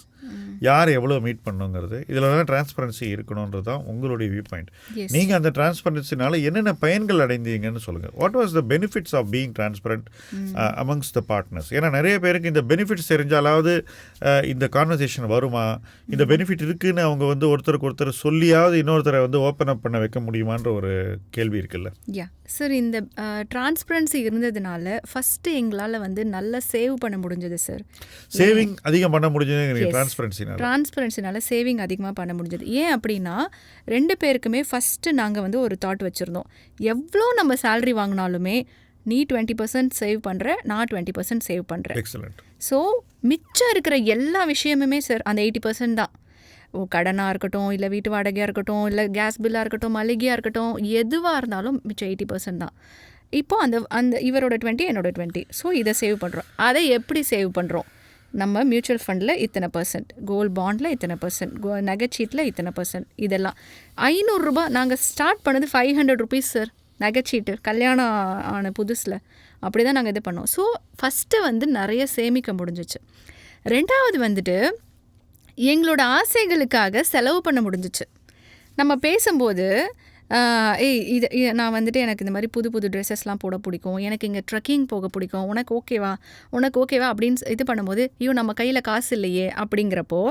யார் எவ்வளோ மீட் பண்ணுங்கிறது, இதில் தான் டிரான்ஸ்பரன்சி இருக்கணுன்றது தான் உங்களுடைய வியூ பாயிண்ட். நீங்கள் அந்த டிரான்ஸ்பரன்சினால என்னென்ன பயன்கள் அடைந்தீங்கன்னு சொல்லுங்கள். What was the benefits of being transparent amongst the partners? ஏன்னா நிறைய பேருக்கு இந்த பெனிஃபிட்ஸ் தெரிஞ்சாலாவது இந்த கான்வர்சேஷன் வருமா, இந்த பெனிஃபிட் இருக்குதுன்னு அவங்க வந்து ஒருத்தருக்கு ஒருத்தர் சொல்லியாவது இன்னொருத்தரை வந்து ஓப்பன் அப் பண்ண வைக்க முடியுமான்ற ஒரு கேள்வி இருக்குல்ல. சார், இந்த டிரான்ஸ்பரன்சி இருந்ததுனால ஃபஸ்ட்டு எங்களால் வந்து நல்லா சேவ் பண்ண முடிஞ்சது சார். சேவிங் அதிகம் பண்ண முடிஞ்சது டிரான்ஸ்பரன்சினால சேவிங் அதிகமாக பண்ண முடிஞ்சது. ஏன் அப்படின்னா, 2 பேருக்குமே ஃபஸ்ட்டு நாங்கள் வந்து ஒரு தாட் வச்சுருந்தோம், எவ்வளோ நம்ம சேலரி வாங்கினாலுமே நீ 20% சேவ் பண்ணுற, நான் 20% சேவ் பண்ணுறேன். எக்ஸலண்ட். ஸோ மிச்சம் இருக்கிற எல்லா விஷயமுமே சார் அந்த 80% தான். கடனாக இருக்கட்டும், இல்லை வீட்டு வாடகையாக இருக்கட்டும், இல்லை கேஸ் பில்லாக இருக்கட்டும், மளிகையாக இருக்கட்டும், எதுவாக இருந்தாலும் மிச்சம் 80% தான். இப்போது அந்த இவரோட 20 என்னோட 20. ஸோ இதை சேவ் பண்ணுறோம். அதை எப்படி சேவ் பண்ணுறோம்? நம்ம மியூச்சுவல் ஃபண்டில் இத்தனை %, கோல்ட் பாண்டில் இத்தனை %, நகைச்சீட்டில் இத்தனை %, இதெல்லாம் 500 ரூபாய். நாங்கள் ஸ்டார்ட் பண்ணது 500 ருபீஸ் சார் நகைச்சீட்டு, கல்யாணம் ஆன புதுசில் அப்படி தான் நாங்கள் இது பண்ணோம். ஸோ ஃபஸ்ட்டு வந்து நிறைய சேமிக்க முடிஞ்சிச்சு. 2வது வந்துட்டு எங்களோட ஆசைகளுக்காக செலவு பண்ண முடிஞ்சிச்சு. நம்ம பேசும்போது இது நான் வந்துட்டு எனக்கு இந்த மாதிரி புது புது ட்ரெஸ்ஸஸ்லாம் போட பிடிக்கும், எனக்கு இங்கே ட்ரெக்கிங் போக பிடிக்கும், உனக்கு ஓகேவா அப்படின்னு இது பண்ணும்போது, ஐயோ நம்ம கையில் காசு இல்லையே அப்படிங்கிறப்போ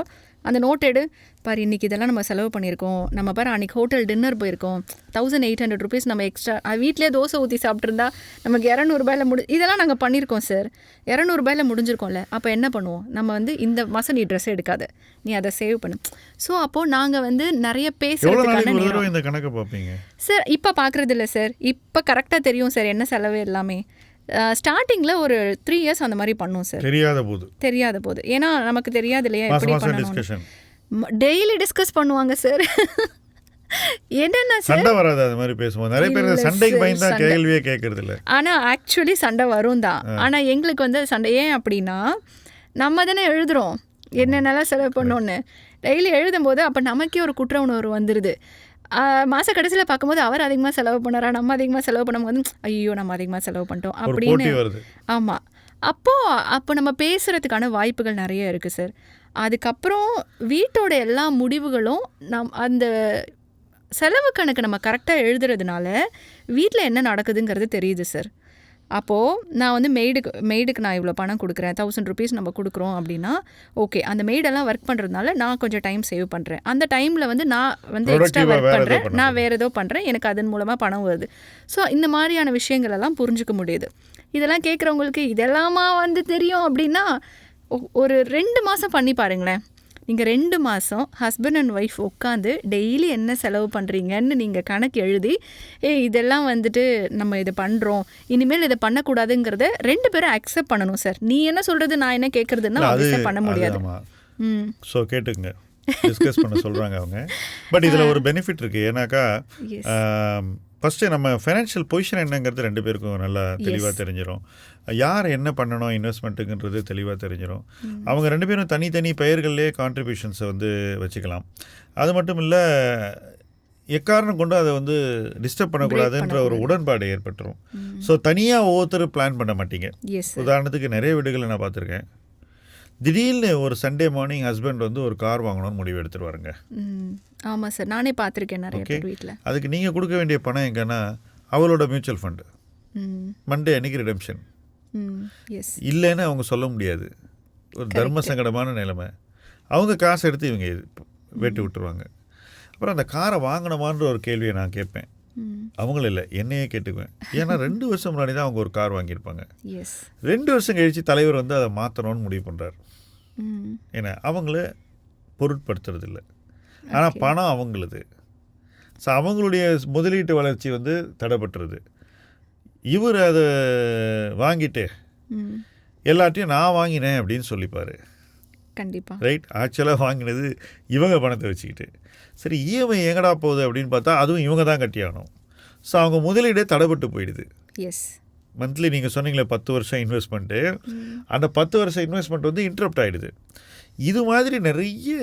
அந்த நோட் எடு பாரு, இன்றைக்கி இதெல்லாம் நம்ம செலவு பண்ணியிருக்கோம், நம்ம பாரு அன்றைக்கி ஹோட்டல் டின்னர் போயிருக்கோம், 1800 ருபீஸ் நம்ம எக்ஸ்ட்ரா வீட்டிலே தோசை ஊற்றி சாப்பிட்ருந்தா நமக்கு 200 ரூபாயில் இதெல்லாம் நாங்கள் பண்ணியிருக்கோம் சார். 200 ரூபாயில் முடிஞ்சிருக்கோம்ல. அப்போ என்ன பண்ணுவோம், நம்ம வந்து இந்த மாதம் நீ ட்ரெஸ் எடுக்காத, நீ அதை சேவ் பண்ணு. ஸோ அப்போது நாங்கள் வந்து நிறைய பேசுகிறதுக்கான நேரம் இந்த கணக்கு பார்ப்பீங்க சார். இப்போ பார்க்குறது இல்லை சார், இப்போ கரெக்டாக தெரியும் சார் என்ன செலவு எல்லாமே. ஸ்டார்டிங்கில் ஒரு 3 இயர்ஸ் அந்த மாதிரி பண்ணோம் சார், தெரியாத போது. ஏன்னா நமக்கு தெரியாது இல்லையா எப்படி பண்ணணும். டெய்லி டிஸ்கஸ் பண்ணுவாங்க சார். என்னென்ன சண்டை வராது அது மாதிரி பேசும்போது. நிறைய பேர் சண்டைக்கு பயந்தா கேள்வியே கேட்கறது இல்லை. ஆனால் ஆக்சுவலி சண்டை வரும் தான். ஆனால் எங்களுக்கு வந்து சண்டை ஏன் அப்படின்னா, நம்ம தானே எழுதுகிறோம் என்னென்னலாம் செலவு பண்ணோன்னு. டெய்லி எழுதும்போது அப்போ நமக்கே ஒரு குற்ற உணர்வு வந்துடுது. மாத கடைசியில் பார்க்கும்போது அவர் அதிகமாக செலவு பண்ணாரா, நம்ம அதிகமாக செலவு பண்ணும்போது ஐயோ நம்ம அதிகமாக செலவு பண்ணிட்டோம் அப்படின்னு. ஆமாம், அப்போ நம்ம பேசுகிறதுக்கான வாய்ப்புகள் நிறைய இருக்குது சார். அதுக்கப்புறம் வீட்டோட எல்லா முடிவுகளும் அந்த செலவு கணக்கு நம்ம கரெக்டாக எழுதுறதுனால வீட்டில் என்ன நடக்குதுங்கிறது தெரியுது சார். அப்போது நான் வந்து மெய்டுக்கு நான் இவ்வளோ பணம் கொடுக்குறேன், 1000 ருபீஸ் நம்ம கொடுக்குறோம் அப்படின்னா, ஓகே அந்த மெய்டெல்லாம் ஒர்க் பண்ணுறதுனால நான் கொஞ்சம் டைம் சேவ் பண்ணுறேன். அந்த டைமில் வந்து நான் வந்து எக்ஸ்ட்ரா ஒர்க் பண்ணுறேன், நான் வேறு ஏதோ பண்ணுறேன், எனக்கு அதன் மூலமாக பணம் வருது. ஸோ இந்த மாதிரியான விஷயங்களெல்லாம் புரிஞ்சுக்க முடியுது. இதெல்லாம் கேட்குறவங்களுக்கு இதெல்லாமா வந்து தெரியும் அப்படின்னா, ஒரு 2 மாதம் பண்ணி பாருங்களேன். நீங்கள் 2 மாதம் ஹஸ்பண்ட் அண்ட் ஒய்ஃப் உட்காந்து டெய்லி என்ன செலவு பண்ணுறீங்கன்னு நீங்கள் கணக்கு எழுதி, இதெல்லாம் வந்துட்டு நம்ம இதை பண்ணுறோம், இனிமேல் இதை பண்ணக்கூடாதுங்கிறத 2 பேரும் அக்செப்ட் பண்ணணும் சார். நீ என்ன சொல்கிறது நான் என்ன கேட்குறதுன்னா அக்செப்ட் பண்ண முடியாது. ஸோ கேட்டுக்குங்க, டிஸ்கஸ் பண்ண சொல்கிறாங்க அவங்க. பட் இதில் ஒரு பெனிஃபிட் இருக்குது. ஏன்னாக்கா ஃபஸ்ட்டு நம்ம ஃபைனான்ஷியல் பொசிஷன் என்னங்கிறது 2 பேருக்கும் நல்லா தெளிவாக தெரிஞ்சிடும். யார் என்ன பண்ணணும் இன்வெஸ்ட்மெண்ட்டுங்கிறது தெளிவாக தெரிஞ்சிடும். அவங்க 2 பேரும் தனித்தனி பெயர்கள்லேயே கான்ட்ரிபியூஷன்ஸை வந்து வச்சுக்கலாம். அது மட்டும் இல்லை, எக்காரணம் கொண்டு அதை வந்து டிஸ்டர்ப் பண்ணக்கூடாதுன்ற ஒரு உடன்பாடு ஏற்பட்டுரும். ஸோ தனியாக ஒவ்வொருத்தரும் பிளான் பண்ண மாட்டீங்க. உதாரணத்துக்கு நிறைய வீடுகளை நான் பார்த்துருக்கேன், திடீர்னு ஒரு சண்டே மார்னிங் ஹஸ்பண்ட் வந்து ஒரு கார் வாங்கணும்னு முடிவு எடுத்துருவாருங்க. ஆமாம் சார், நானே பார்த்துருக்கேன் நிறைய பேர் வீட்டில். அதுக்கு நீங்கள் கொடுக்க வேண்டிய பணம் எங்கன்னா அவளோட மியூச்சுவல் ஃபண்டு, மண்டே அன்றைக்கி ரிடம்ஷன் இல்லைன்னு அவங்க சொல்ல முடியாது. ஒரு தர்ம சங்கடமான நிலைமை. அவங்க காசு எடுத்து இவங்க வெட்டி விட்டுருவாங்க. அப்புறம் அந்த காரை வாங்கணுமான்ற ஒரு கேள்வியை நான் கேட்பேன். அவங்களும் இல்லை, என்னையே கேட்டுக்குவேன். ஏன்னா 2 வருஷம் முன்னாடி தான் அவங்க ஒரு கார் வாங்கியிருப்பாங்க. 2 வருஷம் கழித்து தலைவர் வந்து அதை மாற்றணும்னு முடிவு பண்ணுறாரு. ஏன்னா அவங்கள பொருட்படுத்துறது இல்லை, ஆனால் பணம் அவங்களுது. ஸோ அவங்களுடைய முதலீட்டு வளர்ச்சி வந்து தடைப்பட்டுருது. இவர் அதை வாங்கிட்டு எல்லாத்தையும் நான் வாங்கினேன் அப்படின்னு சொல்லிப்பார். கண்டிப்பாக ரைட். ஆக்சுவலாக வாங்கினது இவங்க பணத்தை வச்சுக்கிட்டு. சரி, இஎம்ஐ எங்கடா போகுது அப்படின்னு பார்த்தா அதுவும் இவங்க தான் கட்டியாகணும். ஸோ அவங்க முதலீடே தடைப்பட்டு போயிடுது. மந்த்லி நீங்கள் சொன்னீங்களே 10 வருஷம் இன்வெஸ்ட்மெண்ட்டு, அந்த 10 வருஷம் இன்வெஸ்ட்மெண்ட் வந்து இன்டரப்ட் ஆகிடுது. இது மாதிரி நிறைய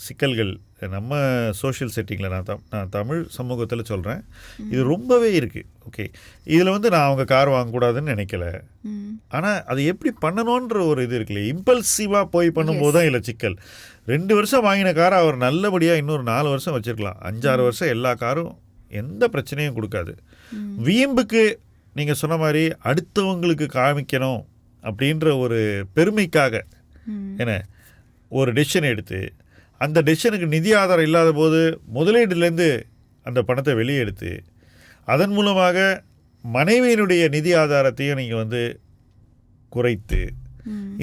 சிக்கல்கள் நம்ம சோஷியல் செட்டிங்கில் நான் தமிழ் சமூகத்தில் சொல்கிறேன், இது ரொம்பவே இருக்குது. ஓகே, இதில் வந்து நான் அவங்க கார் வாங்கக்கூடாதுன்னு நினைக்கல, ஆனால் அது எப்படி பண்ணணுன்ற ஒரு இது இருக்குல்ல, இம்பல்சிவாக போய் பண்ணும்போது தான் இல்லை சிக்கல். 2 வருஷம் வாங்கின காரை அவர் நல்லபடியாக இன்னொரு 4 வருஷம் வச்சுருக்கலாம். 5-6 வருஷம் எல்லா காரும் எந்த பிரச்சனையும் கொடுக்காது. வீம்புக்கு நீங்கள் சொன்ன மாதிரி அடுத்தவங்களுக்கு காமிக்கணும் அப்படின்ற ஒரு பெருமைக்காக என்ன ஒரு டெசிஷன் எடுத்து, அந்த டெசிஷனுக்கு நிதி ஆதாரம் இல்லாத போது முதலீடுலேருந்து அந்த பணத்தை வெளியே எடுத்து, அதன் மூலமாக மனைவியினுடைய நிதி ஆதாரத்தையும் நீங்கள் வந்து குறைத்து,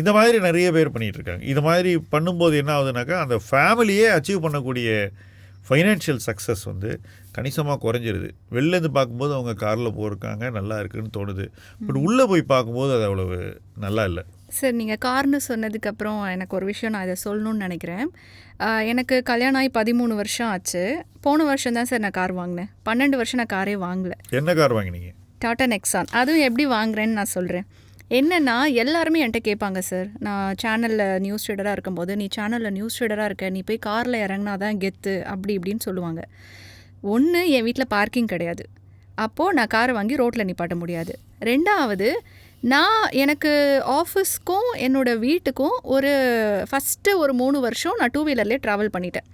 இந்த மாதிரி நிறைய பேர் பண்ணிகிட்ருக்காங்க. இது மாதிரி பண்ணும்போது என்ன ஆகுதுனாக்கா, அந்த ஃபேமிலியே அச்சீவ் பண்ணக்கூடிய ஃபைனான்ஷியல் சக்ஸஸ் வந்து கணிசமாக குறைஞ்சிருது. வெளிலேருந்து பார்க்கும்போது அவங்க காரில் போயிருக்காங்க, நல்லா இருக்குதுன்னு தோணுது. பட் உள்ளே போய் பார்க்கும்போது அது அவ்வளவு நல்லா இல்லை. சார், நீங்கள் கார்னு சொன்னதுக்கப்புறம் எனக்கு ஒரு விஷயம் நான் இதை சொல்லணும்னு நினைக்கிறேன். எனக்கு கல்யாணம் ஆகி 13 வருஷம் ஆச்சு. போன வருஷம் தான் சார் நான் கார் வாங்கினேன். 12 வருஷம் நான் காரே வாங்கலை. என்ன கார் வாங்கினீங்க? டாடா நெக்ஸான். அதுவும் எப்படி வாங்குறேன்னு நான் சொல்கிறேன். என்னன்னா எல்லாருமே என்கிட்ட கேட்பாங்க சார், நான் சேனலில் நியூஸ் ரீடராக இருக்கும்போது, நீ சேனலில் நியூஸ் ரீடராக இருக்க, நீ போய் காரில் இறங்கினா தான் கெத்து அப்படி இப்படின்னு சொல்லுவாங்க. ஒன்று, என் வீட்டில் பார்க்கிங் கிடையாது, அப்போது நான் காரை வாங்கி ரோட்டில் நிப்பாட்ட முடியாது. ரெண்டாவது, எனக்கு ஆஃபீஸ்க்கும் என்னோடய வீட்டுக்கும் ஃபஸ்ட்டு ஒரு 3 வருஷம் நான் 2 வீலர்லேயே ட்ராவல் பண்ணிட்டேன்.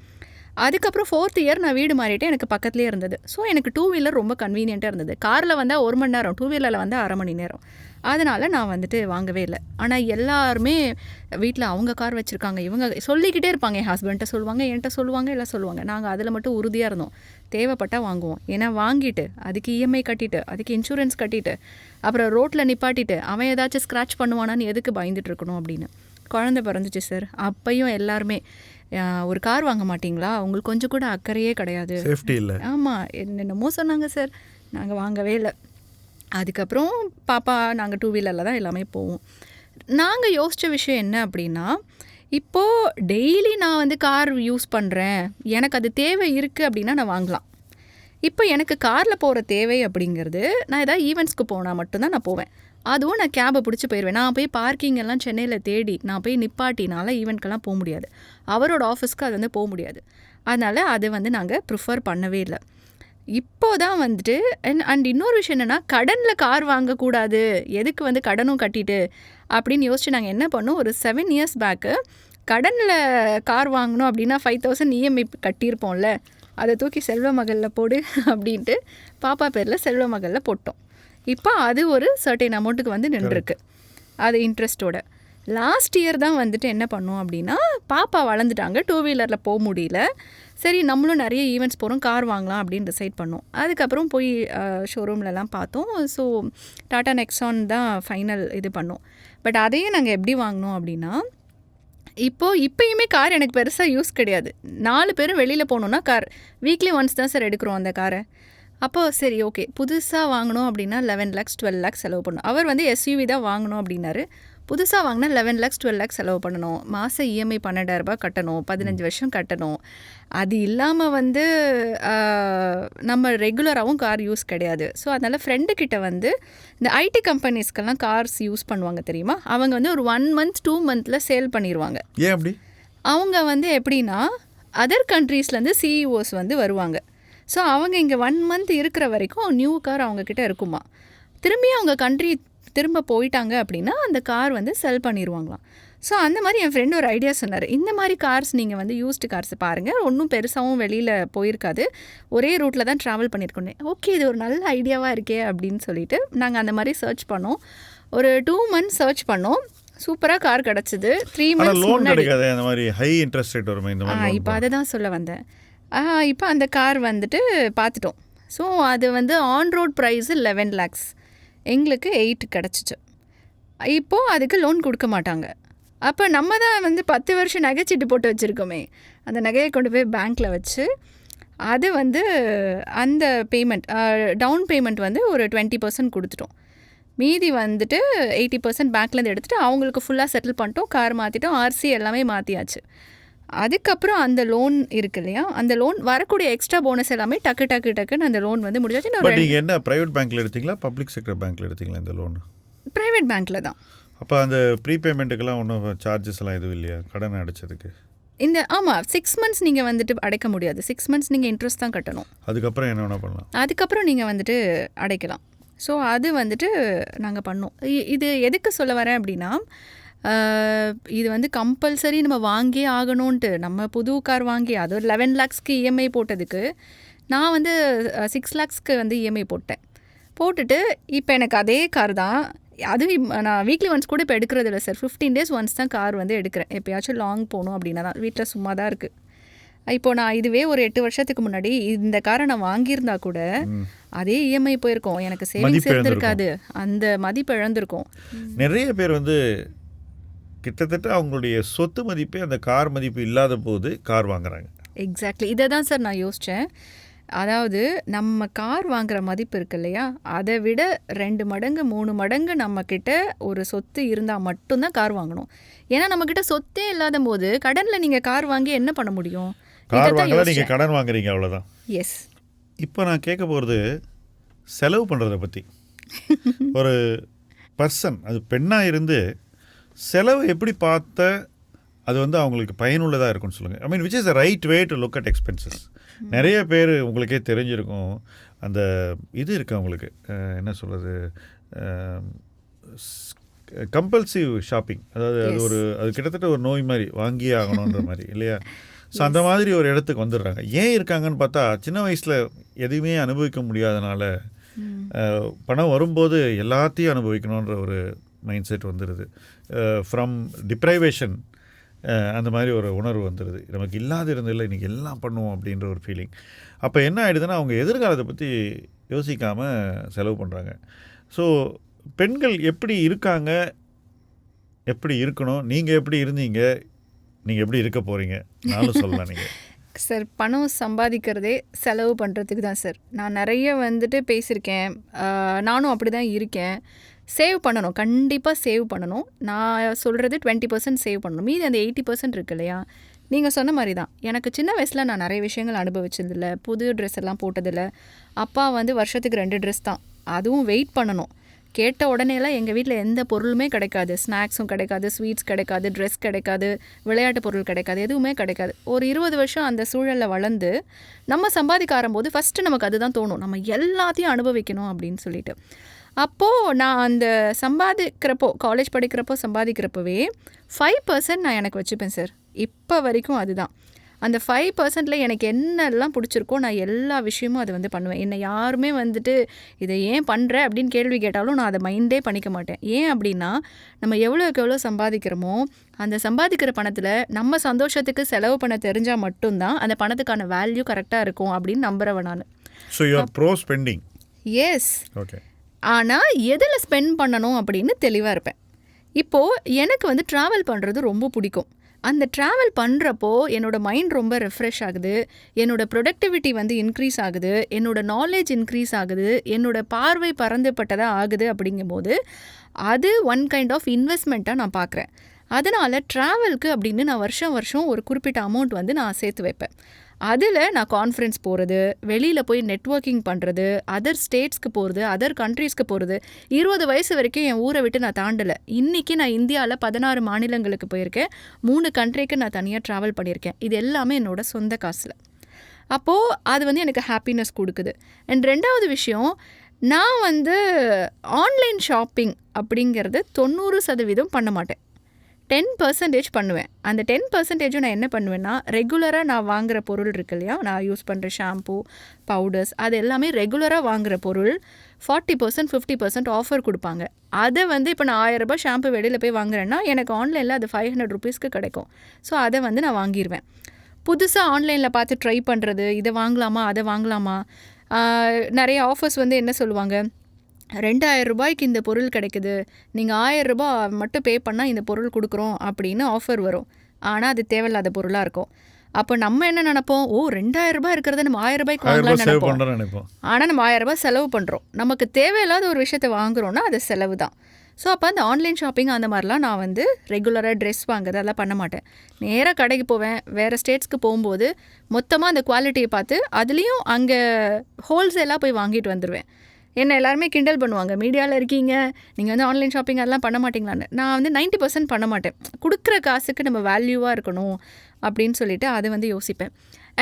அதுக்கப்புறம் 4th இயர் நான் வீடு மாறிட்டேன், எனக்கு பக்கத்துலேயே இருந்தது. ஸோ எனக்கு 2 வீலர் ரொம்ப கன்வீனியண்ட்டாக இருந்தது. காரில் வந்தால் 1 மணி நேரம், 2 வீலரில் வந்தால் 1/2 மணி நேரம். அதனால் நான் வாங்கவே இல்லை. ஆனால் எல்லாருமே வீட்டில் அவங்க கார் வச்சுருக்காங்க, இவங்க சொல்லிக்கிட்டே இருப்பாங்க. என் ஹஸ்பண்ட்ட சொல்லுவாங்க, என்கிட்ட சொல்லுவாங்க, எல்லாம் சொல்லுவாங்க. நாங்கள் அதில் மட்டும் உறுதியாக இருந்தோம், தேவைப்பட்டால் வாங்குவோம். ஏன்னா வாங்கிட்டு அதுக்கு இஎம்ஐ கட்டிட்டு, அதுக்கு இன்சூரன்ஸ் கட்டிட்டு, அப்புறம் ரோட்டில் நிப்பாட்டிட்டு அவன் ஏதாச்சும் ஸ்க்ராட்ச் பண்ணுவானான்னு எதுக்கு பயந்துட்டு இருக்கணும் அப்படின்னு. குழந்தை பிறந்துச்சு சார், அப்பையும் எல்லாருமே ஒரு கார் வாங்க மாட்டிங்களா, உங்களுக்கு கொஞ்சம் கூட அக்கறையே கிடையாது, சேஃப்டி இல்லை. ஆமாம், என்னென்னமோ சொன்னாங்க சார். நாங்கள் வாங்கவே இல்லை. அதுக்கப்புறம் பாப்பா நாங்கள் 2 வீலரில் தான் எல்லாமே போவோம். நாங்கள் யோசித்த விஷயம் என்ன அப்படின்னா, இப்போது டெய்லி நான் கார் யூஸ் பண்ணுறேன், எனக்கு அது தேவை இருக்குது அப்படின்னா நான் வாங்கலாம். இப்போ எனக்கு காரில் போகிற தேவை அப்படிங்கிறது, நான் ஏதாவது ஈவெண்ட்ஸ்க்கு போனால் மட்டும்தான் நான் போவேன். அதுவும் நான் கேபை பிடிச்சி போயிடுவேன். நான் போய் பார்க்கிங் எல்லாம் சென்னையில் தேடி நான் போய் நிப்பாட்டினால ஈவெண்ட்க்கெல்லாம் போக முடியாது. அவரோட ஆஃபீஸ்க்கு அது போக முடியாது. அதனால் அது நாங்கள் ப்ரிஃபர் பண்ணவே இல்லை. இப்போ தான் அண்ட் இன்னொரு விஷயம் என்னென்னா, கடனில் கார் வாங்கக்கூடாது, எதுக்கு கடனும் கட்டிட்டு அப்படின்னு யோசிச்சு நாங்கள் என்ன பண்ணோம், ஒரு 7 இயர்ஸ் பேக்கு கடனில் கார் வாங்கணும் அப்படின்னா 5,000 இஎம்ஐ கட்டியிருப்போம்ல, அதை தூக்கி செல்வ மகளில் போடு அப்படின்ட்டு பாப்பா பேரில் செல்வ மகளில் போட்டோம். இப்போ அது ஒரு சர்டைன் அமௌண்ட்டுக்கு நின்றுருக்கு, அது இன்ட்ரெஸ்ட்டோட. லாஸ்ட் இயர் தான் என்ன பண்ணோம் அப்படின்னா, பாப்பா வளர்ந்துட்டாங்க, 2 வீலரில் போக முடியல. சரி, நம்மளும் நிறைய ஈவெண்ட்ஸ் போகிறோம், கார் வாங்கலாம் அப்படின்னு டிசைட் பண்ணோம். அதுக்கப்புறம் போய் ஷோரூம்லலாம் பார்த்தோம். ஸோ டாடா நெக்ஸான் தான் ஃபைனல் இது பண்ணோம். பட் அதையும் நாங்கள் எப்படி வாங்கினோம் அப்படின்னா, இப்போயுமே கார் எனக்கு பெருசாக யூஸ் கிடையாது. 4 பேரும் வெளியில் போகணுன்னா கார் வீக்லி ஒன்ஸ் தான் சார் எடுக்கிறோம் அந்த காரை. அப்போது சரி, ஓகே, புதுசாக வாங்கணும் அப்படின்னா 11 lakhs 12 lakhs செலவு பண்ணணும். அவர் எஸ்யூவி தான் வாங்கணும் அப்படின்னாரு. புதுசாக வாங்கினா 11 lakhs 12 lakhs செலவு பண்ணணும், மாதம் இஎம்ஐ 12,000 கட்டணும், 15 வருஷம் கட்டணும். அது இல்லாமல் நம்ம ரெகுலராகவும் கார் யூஸ் கிடையாது. ஸோ அதனால் ஃப்ரெண்டுக்கிட்ட இந்த ஐடி கம்பெனிஸ்க்கெல்லாம் கார்ஸ் யூஸ் பண்ணுவாங்க தெரியுமா, அவங்க ஒரு 1 month 2 monthல சேல் பண்ணிடுவாங்க. ஏன் அப்படி? அவங்க எப்படின்னா, அதர் கண்ட்ரீஸ்லேருந்து சிஇஓஸ் வருவாங்க. ஸோ அவங்க இங்கே 1 month இருக்கிற வரைக்கும் நியூ கார் அவங்கக்கிட்ட இருக்குமா. திரும்பி அவங்க கண்ட்ரி திரும்ப போயிட்டாங்க அப்படின்னா அந்த கார் செல் பண்ணிடுவாங்களாம். ஸோ அந்த மாதிரி என் ஃப்ரெண்டு ஒரு ஐடியா சொன்னார், இந்த மாதிரி கார்ஸ் நீங்கள் யூஸ்டு கார்ஸ் பாருங்கள், ஒன்றும் பெருசாகவும் வெளியில் போயிருக்காது, ஒரே ரூட்டில் தான் ட்ராவல் பண்ணியிருக்கோன்னே. ஓகே, இது ஒரு நல்ல ஐடியாவாக இருக்கே அப்படின்னு சொல்லிட்டு நாங்கள் அந்த மாதிரி சர்ச் பண்ணோம். ஒரு 2 months சர்ச் பண்ணோம், சூப்பராக கார் கிடச்சிது. 3 months முன்னாடி. அந்த மாதிரி ஹை இன்ட்ரெஸ்ட் ரேட் வருமே இந்த மாதிரி. இப்போ அதை தான் சொல்ல வந்தேன். இப்போ அந்த கார் பார்த்துட்டோம். ஸோ அது ஆன் ரோட் ப்ரைஸு 11 lakhs, எங்களுக்கு 8 கிடச்சிச்சு. இப்போது அதுக்கு லோன் கொடுக்க மாட்டாங்க. அப்போ நம்ம தான் 10 வருஷம் நகைச்சீட்டு போட்டு வச்சுருக்கோமே, அந்த நகையை கொண்டு போய் பேங்க்கில் வச்சு அது அந்த பேமெண்ட் டவுன் பேமெண்ட் ஒரு 20% கொடுத்துட்டோம். மீதி 80% பேங்க்லேருந்து எடுத்துகிட்டு அவங்களுக்கு ஃபுல்லாக செட்டில் பண்ணிட்டோம், கார் மாற்றிட்டோம், ஆர்சி எல்லாமே மாற்றியாச்சு. அதுக்கப்புறம் அந்த லோன் இருக்கு இல்லையா, அந்த லோன் வரக்கூடிய எக்ஸ்ட்ரா போனஸ் எல்லாமே டக்குன்னு அந்த லோன் முடிஞ்சாச்சு. நீங்கள் என்ன ப்ரைவேட் பேங்க்கில் எடுத்தீங்களா, பப்ளிக் செக்டர் பேங்க்கில் எடுத்தீங்களா இந்த லோன்? ப்ரைவேட் பேங்க்கில் தான். அப்போ அந்த ப்ரீபேமெண்ட்டுக்கெல்லாம் ஒன்றும் சார்ஜஸ் எல்லாம் எதுவும் இல்லையா கடன் அடைச்சதுக்கு? ஆமாம், 6 months நீங்கள் அடைக்க முடியாது. 6 months நீங்கள் இன்ட்ரெஸ்ட் தான் கட்டணும். அதுக்கப்புறம் என்ன வேணால் பண்ணலாம், அதுக்கப்புறம் நீங்கள் அடைக்கலாம். ஸோ அது நாங்கள் பண்ணோம். இது எதுக்கு சொல்ல வரேன் அப்படின்னா, இது கம்பல்சரி நம்ம வாங்கியே ஆகணும்ன்ட்டு நம்ம புது கார் வாங்கி அது ஒரு 11 lakhsக்கு இஎம்ஐ போட்டதுக்கு நான் 6 lakhsக்கு இஎம்ஐ போட்டுட்டு இப்போ எனக்கு அதே கார் தான். அது நான் வீக்லி ஒன்ஸ் கூட இப்போ எடுக்கிறது இல்லை சார், 15 days ஒன்ஸ் தான் கார் எடுக்கிறேன். எப்போயாச்சும் லாங் போகணும் அப்படின்னா தான். வீட்டில் சும்மா தான் இருக்குது. இப்போது நான் இதுவே ஒரு 8 வருஷத்துக்கு முன்னாடி இந்த காரை நான் வாங்கியிருந்தா கூட அதே இஎம்ஐ போயிருக்கோம், எனக்கு சேவிங்ஸ் இருந்திருக்காது, அந்த மதிப்பு இழந்திருக்கும். நிறைய பேர் கிட்டத்தட்ட அவங்களுடைய சொத்து மதிப்பே அந்த கார் மதிப்பு இல்லாத போது கார் வாங்குறாங்க. எக்ஸாக்ட்லி, இதை தான் சார் நான் யோசித்தேன். அதாவது நம்ம கார் வாங்குகிற மதிப்பு இருக்கு இல்லையா, அதை விட 2 மடங்கு 3 மடங்கு நம்மக்கிட்ட ஒரு சொத்து இருந்தால் மட்டும்தான் கார் வாங்கணும். ஏன்னா நம்மக்கிட்ட சொத்தே இல்லாத போது கடனில் நீங்கள் கார் வாங்கி என்ன பண்ண முடியும்? கார் வாங்கலாம், நீங்கள் கடன் வாங்குறீங்க, அவ்வளோதான். எஸ். இப்போ நான் கேட்க போகிறது செலவு பண்ணுறதை பற்றி. ஒரு பர்சன், அது பெண்ணாக இருந்து செலவு எப்படி பார்த்த அது வந்து அவங்களுக்கு பயனுள்ளதாக இருக்கும்னு சொல்லுங்கள். I mean which is the right way to look at expenses. நிறைய பேர் உங்களுக்கே தெரிஞ்சிருக்கும், அந்த இது இருக்குது அவங்களுக்கு, என்ன சொல்கிறது, கம்பல்சிவ் ஷாப்பிங். அதாவது அது கிட்டத்தட்ட ஒரு நோய் மாதிரி, வாங்கியே ஆகணுன்ற மாதிரி இல்லையா? ஸோ அந்த மாதிரி ஒரு இடத்துக்கு வந்துடுறாங்க. ஏன் இருக்காங்கன்னு பார்த்தா, சின்ன வயசில் எதுவுமே அனுபவிக்க முடியாதனால பணம் வரும்போது எல்லாத்தையும் அனுபவிக்கணுன்ற ஒரு மைண்ட் செட் வந்துடுது. ஃப்ரம் டிப்ரைவேஷன் அந்த மாதிரி ஒரு உணர்வு வந்துடுது. நமக்கு இல்லாத இருந்தில்லை, இன்றைக்கி எல்லாம் பண்ணுவோம் அப்படின்ற ஒரு ஃபீலிங். அப்போ என்ன ஆகிடுதுன்னா, அவங்க எதிர்காலத்தை பற்றி யோசிக்காமல் செலவு பண்ணுறாங்க. ஸோ பெண்கள் எப்படி இருக்காங்க, எப்படி இருக்கணும், நீங்கள் எப்படி இருந்தீங்க, நீங்கள் எப்படி இருக்க போகிறீங்க, நானும் சொல்லலாம். நீங்கள் சார், பணம் சம்பாதிக்கிறதே செலவு பண்ணுறதுக்கு தான் சார். நான் நிறைய வந்துட்டு பேசியிருக்கேன், நானும் அப்படி தான் இருக்கேன். சேவ் பண்ணணும், கண்டிப்பாக சேவ் பண்ணணும். நான் சொல்கிறது 20% சேவ் பண்ணணும். மீதி அந்த 80% இருக்கு இல்லையா, நீங்கள் சொன்ன மாதிரி தான். எனக்கு சின்ன வயசில் நான் நிறைய விஷயங்கள் அனுபவிச்சதில்ல, புது ட்ரெஸ் எல்லாம் போட்டதில்லை. அப்பா வந்து வருஷத்துக்கு 2 ட்ரெஸ் தான், அதுவும் வெயிட் பண்ணணும். கேட்ட உடனேலாம் எங்கள் வீட்டில் எந்த பொருளுமே கிடைக்காது. ஸ்நாக்ஸும் கிடைக்காது, ஸ்வீட்ஸ் கிடைக்காது, ட்ரெஸ் கிடைக்காது, விளையாட்டு பொருள் கிடைக்காது, எதுவுமே கிடைக்காது. ஒரு 20 வருஷம் அந்த சூழலில் வளர்ந்து நம்ம சம்பாதிக்க ஆரம்போது ஃபஸ்ட்டு நமக்கு அதுதான் தோணும், நம்ம எல்லாத்தையும் அனுபவிக்கணும் அப்படின்னு சொல்லிட்டு. அப்போது நான் அந்த சம்பாதிக்கிறப்போ, காலேஜ் படிக்கிறப்போ சம்பாதிக்கிறப்பவே 5% நான் எனக்கு வச்சுப்பேன் சார். இப்போ வரைக்கும் அதுதான். அந்த 5%ல் எனக்கு என்னெல்லாம் பிடிச்சிருக்கோ நான் எல்லா விஷயமும் அதை வந்து பண்ணுவேன். என்னை யாருமே வந்துட்டு இதை ஏன் பண்ணுற அப்படின்னு கேள்வி கேட்டாலும் நான் அதை மைண்டே பண்ணிக்க மாட்டேன். ஏன் அப்படின்னா, நம்ம எவ்வளோக்கு எவ்வளோ சம்பாதிக்கிறோமோ அந்த சம்பாதிக்கிற பணத்தில் நம்ம சந்தோஷத்துக்கு செலவு பண்ண தெரிஞ்சால் மட்டும்தான் அந்த பணத்துக்கான வேல்யூ கரெக்டாக இருக்கும் அப்படின்னு நம்புகிறவன் நான். So you are pro spending. Yes. Okay. ஆனால் எதில் ஸ்பெண்ட் பண்ணணும் அப்படின்னு தெளிவாக இருப்பேன். இப்போது எனக்கு வந்து ட்ராவல் பண்ணுறது ரொம்ப பிடிக்கும். அந்த ட்ராவல் பண்ணுறப்போ என்னோடய மைண்ட் ரொம்ப ரெஃப்ரெஷ் ஆகுது, என்னோடய ப்ரொடக்டிவிட்டி வந்து இன்க்ரீஸ் ஆகுது, என்னோடய நாலேஜ் இன்க்ரீஸ் ஆகுது, என்னோடய பார்வை பறந்துப்பட்டதாக ஆகுது. அப்படிங்கும்போது அது ஒன் கைண்ட் ஆஃப் இன்வெஸ்ட்மெண்ட்டாக நான் பார்க்குறேன். அதனால் ட்ராவலுக்கு அப்படின்னு நான் வருஷம் ஒரு குறிப்பிட்ட அமௌண்ட் வந்து நான் சேர்த்து வைப்பேன். அதில் நான் கான்ஃபரன்ஸ் போகிறது, வெளியில் போய் நெட்வொர்க்கிங் பண்ணுறது, அதர் ஸ்டேட்ஸ்க்கு போகிறது, அதர் கண்ட்ரீஸ்க்கு போகிறது. 20 வயசு வரைக்கும் என் ஊரை விட்டு நான் தாண்டலை. இன்றைக்கி நான் இந்தியாவில் 16 மாநிலங்களுக்கு போயிருக்கேன், 3 கண்ட்ரிக்கு நான் தனியாக ட்ராவல் பண்ணியிருக்கேன். இது எல்லாமே என்னோட சொந்த காசில். அப்போது அது வந்து எனக்கு ஹாப்பினஸ் கொடுக்குது. அண்ட் 2வது விஷயம், நான் வந்து ஆன்லைன் ஷாப்பிங் அப்படிங்கிறது 90% பண்ண மாட்டேன், 10% பண்ணுவேன். அந்த 10%ம் நான் என்ன பண்ணுவேன்னா, ரெகுலராக நான் வாங்குகிற பொருள் இருக்கு இல்லையா, நான் யூஸ் பண்ணுற ஷாம்பூ, பவுடர்ஸ், அது எல்லாமே ரெகுலராக வாங்குகிற பொருள் 40% 50% ஆஃபர் கொடுப்பாங்க. அதை வந்து இப்போ நான் 1000 ரூபாய் ஷாம்பு வெளியில் போய் வாங்குறேன்னா எனக்கு ஆன்லைனில் அது 500 ருபீஸ்க்கு கிடைக்கும். ஸோ அதை வந்து நான் வாங்கிடுவேன். புதுசாக ஆன்லைனில் பார்த்து ட்ரை பண்ணுறது, இதை வாங்கலாமா அதை வாங்கலாமா, நிறைய ஆஃபர்ஸ் வந்து என்ன சொல்லுவாங்க, 2000 ரூபாய்க்கு இந்த பொருள் கிடைக்குது, நீங்கள் 1000 ரூபாய் மட்டும் பே பண்ணால் இந்த பொருள் கொடுக்குறோம் அப்படின்னு ஆஃபர் வரும். ஆனால் அது தேவையில்லாத பொருளாக இருக்கும். அப்போ நம்ம என்ன நினைப்போம், 2000 ரூபாய் இருக்கிறத நம்ம 1000 ரூபாய்க்கு வாங்கலாம்னு நினைப்போம். ஆனால் நம்ம 1000 ரூபாய் செலவு பண்ணுறோம். நமக்கு தேவையில்லாத ஒரு விஷயத்தை வாங்குறோன்னா அது செலவு தான். ஸோ அப்போ அந்த ஆன்லைன் ஷாப்பிங் அந்த மாதிரிலாம் நான் வந்து ரெகுலராக ட்ரெஸ் வாங்குறது அதெல்லாம் பண்ண மாட்டேன். நேராக கடைக்கு போவேன். வேறு ஸ்டேட்ஸ்க்கு போகும்போது மொத்தமாக அந்த குவாலிட்டியை பார்த்து அதுலேயும் அங்கே ஹோல்சேலாக போய் வாங்கிட்டு வந்துடுவேன். என்ன எல்லாருமே கிண்டல் பண்ணுவாங்க, மீடியாவில் இருக்கீங்க, நீங்கள் வந்து ஆன்லைன் ஷாப்பிங் அதெல்லாம் பண்ண மாட்டிங்களான்னு. நான் வந்து 90% பண்ண மாட்டேன். கொடுக்குற காசுக்கு நம்ம வேல்யூவாக இருக்கணும் அப்படின்னு சொல்லிட்டு அதை வந்து யோசிப்பேன்.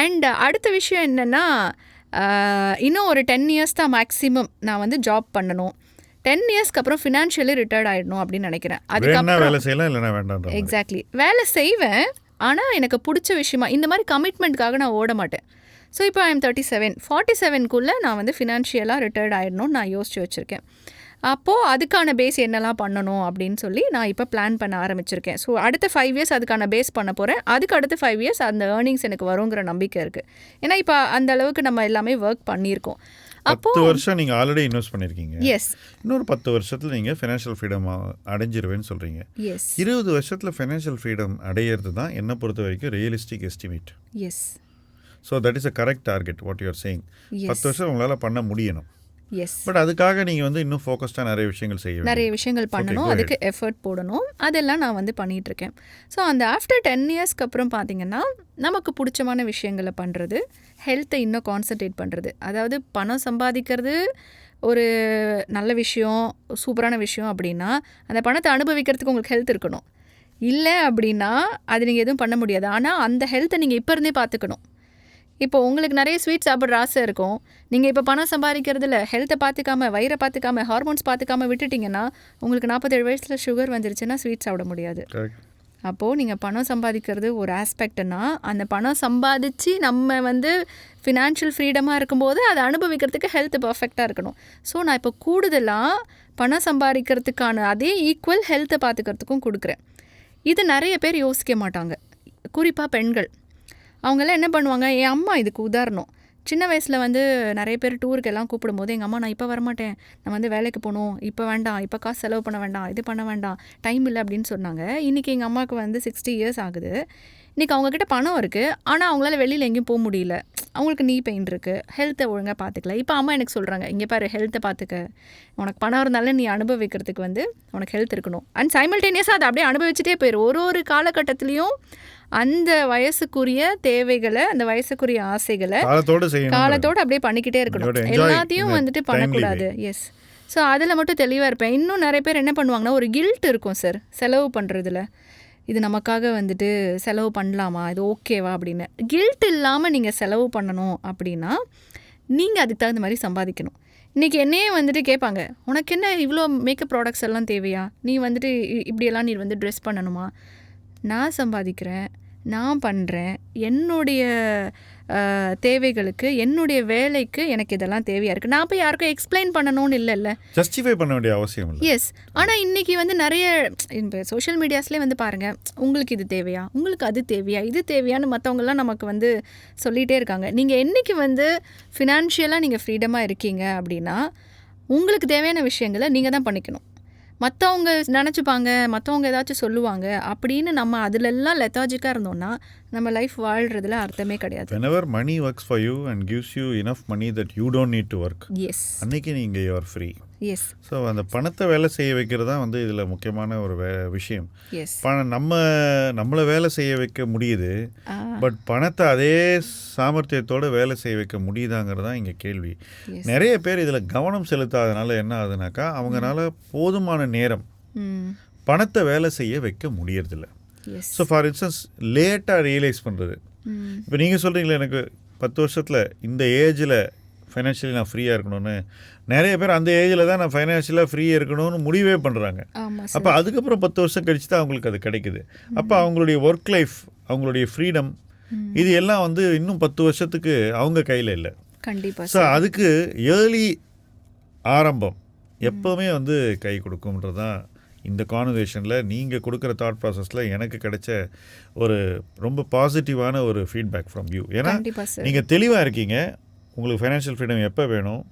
அண்ட் அடுத்த விஷயம் என்னென்னா, இன்னும் ஒரு 10 இயர்ஸ் தான் மேக்ஸிமம் நான் வந்து ஜாப் பண்ணணும். 10 இயர்ஸ்க்கு அப்புறம் ஃபினான்ஷியலி ரிட்டையர்ட் ஆகிடணும் அப்படின்னு நினைக்கிறேன். அதுக்கப்புறம் வேலை செய்யலாம் இல்லைனா வேண்டாம். எக்ஸாக்ட்லி, வேலை செய்வேன். ஆனால் எனக்கு பிடிச்ச விஷயமா இந்த மாதிரி கமிட்மெண்ட்காக நான் ஓட மாட்டேன். ஸோ இப்போ ஐ எம் 37, 47க்குள்ளே நான் வந்து ஃபினான்ஷியலாக ரிட்டையர்ட் ஆகிடணும்னு நான் யோசிச்சு வச்சுருக்கேன். அப்போது அதுக்கான பேஸ் என்னெல்லாம் பண்ணணும் அப்படின்னு சொல்லி நான் இப்போ பிளான் பண்ண ஆரம்பிச்சிருக்கேன். ஸோ அடுத்த 5 இயர்ஸ் அதுக்கான பேஸ் பண்ண போகிறேன். அதுக்கு அடுத்த 5 இயர்ஸ் அந்த ஏர்னிங்ஸ் எனக்கு வருங்கிற நம்பிக்கை இருக்குது. ஏன்னா இப்போ அந்த அளவுக்கு நம்ம எல்லாமே ஒர்க் பண்ணியிருக்கோம். 10 வருஷம் நீங்கள் ஆல்ரெடி இன்வெஸ்ட் பண்ணியிருக்கீங்க. எஸ். இன்னொரு 10 வருஷத்தில் நீங்கள் ஃபினான்ஷியல் ஃப்ரீடம் அடைஞ்சிருவேன்னு சொல்கிறீங்க. எஸ். 20 வருஷத்தில் ஃபினான்ஷியல் ஃப்ரீடம் அடையிறது தான் என்னை பொறுத்த வரைக்கும் realistic estimate. Yes. So that is a correct target what you are saying. 10 வருஷம் உங்களால் பண்ண முடியணும். எஸ். பட் அதுக்காக நீங்கள் வந்து இன்னும் ஃபோக்கஸ்டாக நிறைய விஷயங்கள் செய்யணும், நிறைய விஷயங்கள் பண்ணணும், அதுக்கு எஃபர்ட் போடணும். அதெல்லாம் நான் வந்து பண்ணிகிட்ருக்கேன். ஸோ அந்த ஆஃப்டர் 10 இயர்ஸ்க்கு அப்புறம் பார்த்திங்கன்னா நமக்கு பிடிச்சமான விஷயங்களை பண்ணுறது, ஹெல்த்தை இன்னும் கான்சன்ட்ரேட் பண்ணுறது. அதாவது பணம் சம்பாதிக்கிறது ஒரு நல்ல விஷயம், சூப்பரான விஷயம் அப்படின்னா, அந்த பணத்தை அனுபவிக்கிறதுக்கு உங்களுக்கு ஹெல்த் இருக்கணும். இல்லை அப்படின்னா, அது நீங்கள் எதுவும் பண்ண முடியாது. ஆனால் அந்த ஹெல்த்தை நீங்கள் இப்போ இருந்தே பார்த்துக்கணும். இப்போ உங்களுக்கு நிறைய ஸ்வீட் சாப்பிட்ற ஆசை இருக்கும். நீங்கள் இப்போ பணம் சம்பாதிக்கிறதுல ஹெல்த்தை பார்த்துக்காம, வயிறை பார்த்துக்காம, ஹார்மோன்ஸ் பார்த்துக்காம விட்டுட்டிங்கன்னா, உங்களுக்கு 47 வயசில் சுகர் வந்துருச்சுன்னா ஸ்வீட் சாப்பிட முடியாது. அப்போது நீங்கள் பணம் சம்பாதிக்கிறது ஒரு ஆஸ்பெக்ட்னா, அந்த பணம் சம்பாதிச்சு நம்ம வந்து ஃபினான்ஷியல் ஃப்ரீடமாக இருக்கும்போது அதை அனுபவிக்கிறதுக்கு ஹெல்த் பர்ஃபெக்டாக இருக்கணும். ஸோ நான் இப்போ கூடுதலாக பணம் சம்பாதிக்கிறதுக்கான அதே ஈக்குவல் ஹெல்த்தை பார்த்துக்கிறதுக்கும் கொடுக்குறேன். இது நிறைய பேர் யோசிக்க மாட்டாங்க, குறிப்பாக பெண்கள். அவங்கெல்லாம் என்ன பண்ணுவாங்க, என் அம்மா இதுக்கு உதாரணம். சின்ன வயசில் வந்து நிறைய பேர் டூருக்கு எல்லாம் கூப்பிடும்போது எங்கள் அம்மா நான் இப்போ வரமாட்டேன், நான் வந்து வேலைக்கு போகணும், இப்போ வேண்டாம், இப்போ காசு செலவு பண்ண வேண்டாம், இது பண்ண வேண்டாம், டைம் இல்லை அப்படின்னு சொன்னாங்க. இன்றைக்கி எங்கள் அம்மாவுக்கு வந்து 60 இயர்ஸ் ஆகுது. இன்றைக்கி அவங்கக்கிட்ட பணம் இருக்குது, ஆனால் அவங்களால வெளியில் எங்கேயும் போக முடியல. அவங்களுக்கு நீ பெயின் இருக்குது, ஹெல்த்தை ஒழுங்காக பார்த்துக்கல. இப்போ அம்மா எனக்கு சொல்கிறாங்க, இங்கே பாரு ஹெல்த்தை பார்த்துக்க, உனக்கு பணம் இருந்தாலும் நீ அனுபவிக்கிறதுக்கு வந்து உனக்கு ஹெல்த் இருக்கணும். அண்ட் சைமல்டேனியஸாக அதை அப்படியே அனுபவிச்சுட்டே போயிரு. ஒரு காலகட்டத்துலேயும் அந்த வயசுக்குரிய தேவைகளை, அந்த வயசுக்குரிய ஆசைகளை காலத்தோடு அப்படியே பண்ணிக்கிட்டே இருக்கணும். எல்லாத்தையும் வந்துட்டு பண்ணக்கூடாது. எஸ். ஸோ அதில் மட்டும் தெளிவாக இருப்பேன். இன்னும் நிறைய பேர் என்ன பண்ணுவாங்கன்னா, ஒரு கில்ட் இருக்கும் சார் செலவு பண்ணுறதுல. இது நமக்காக வந்துட்டு செலவு பண்ணலாமா, இது ஓகேவா அப்படின்னு. கில்ட் இல்லாமல் நீங்கள் செலவு பண்ணணும் அப்படின்னா நீங்கள் அதுக்கு தகுந்த மாதிரி சம்பாதிக்கணும். இன்றைக்கி என்னையே வந்துட்டு கேட்பாங்க, உனக்கு என்ன இவ்வளோ மேக்கப் ப்ராடக்ட்ஸ் எல்லாம் தேவையா, நீ வந்துட்டு இப்படியெல்லாம் நீ வந்து ட்ரெஸ் பண்ணணுமா? நான் சம்பாதிக்கிறேன், நான் பண்ணுறேன், என்னுடைய தேவைகளுக்கு, என்னுடைய வேலைக்கு எனக்கு இதெல்லாம் தேவையாக இருக்குது. நான் போய் யாருக்கும் எக்ஸ்பிளைன் பண்ணணும்னு இல்லைல்ல, ஜஸ்டிஃபை பண்ண வேண்டிய அவசியம் இல்லை. எஸ். ஆனால் இன்றைக்கி வந்து நிறைய இப்போ சோஷியல் மீடியாஸ்லேயே வந்து பாருங்கள், உங்களுக்கு இது தேவையா, உங்களுக்கு அது தேவையா, இது தேவையான்னு மற்றவங்கெல்லாம் நமக்கு வந்து சொல்லிகிட்டே இருக்காங்க. நீங்கள் என்றைக்கு வந்து ஃபினான்ஷியலாக நீங்கள் ஃப்ரீடமாக இருக்கீங்க அப்படின்னா உங்களுக்கு தேவையான விஷயங்களை நீங்கள் தான் பண்ணிக்கணும். மற்றவங்க நினச்சிப்பாங்க, மற்றவங்க ஏதாச்சும் சொல்லுவாங்க அப்படின்னு நம்ம அதிலெல்லாம் லெத்தாஜிக்காக இருந்தோம்னா நம்ம லைஃப் வாழ்கிறதுல அர்த்தமே கிடையாது. whenever money works for you and gives you enough money that you don't need to work, yes, அன்னைக்கு நீங்கள் you are free. Yes. So அந்த பணத்தை வேலை செய்ய வைக்கிறது தான் வந்து இதில் முக்கியமான ஒரு விஷயம். எஸ். நம்மளை வேலை செய்ய வைக்க முடியுது, பட் பணத்தை அதே சாமர்த்தியத்தோடு வேலை செய்ய வைக்க முடியுதாங்கிறது தான் இங்கே கேள்வி. நிறைய பேர் இதில் கவனம் செலுத்தாதனால என்ன ஆகுதுனாக்கா, அவங்களால போதுமான நேரம் பணத்தை வேலை செய்ய வைக்க முடியறதில்ல. ஸோ ஃபார் இன்ஸ்டன்ஸ் லேட்டாக ரியலைஸ் பண்ணுறது. இப்போ நீங்கள் சொல்கிறீங்களே, எனக்கு 10 வருஷத்தில் இந்த ஏஜில் ஃபைனான்ஷியலி நான் ஃப்ரீயாக இருக்கணும்னு, நிறைய பேர் அந்த ஏஜில் தான் நான் ஃபைனான்ஷியலாக ஃப்ரீயாக இருக்கணும்னு முடிவே பண்ணுறாங்க. அப்போ அதுக்கப்புறம் 10 வருஷம் கழிச்சு தான் அவங்களுக்கு அது கிடைக்குது. அப்போ அவங்களுடைய ஒர்க் லைஃப், அவங்களுடைய ஃப்ரீடம், இது எல்லாம் வந்து இன்னும் 10 வருஷத்துக்கு அவங்க கையில் இல்லை. கண்டிப்பாக. ஸோ அதுக்கு ஏர்லி ஆரம்பம் எப்போவுமே வந்து கை கொடுக்கும்ன்றது தான் இந்த கான்வர்சேஷனில் நீங்கள் கொடுக்குற தாட் ப்ராசஸில் எனக்கு கிடைச்ச ஒரு ரொம்ப பாசிட்டிவான ஒரு ஃபீட்பேக் ஃப்ரம் யூ. ஏன்னா நீங்கள் தெளிவாக இருக்கீங்க, உங்களுக்கு ஃபைனான்ஷியல் ஃப்ரீடம் எப்போ வேணும்,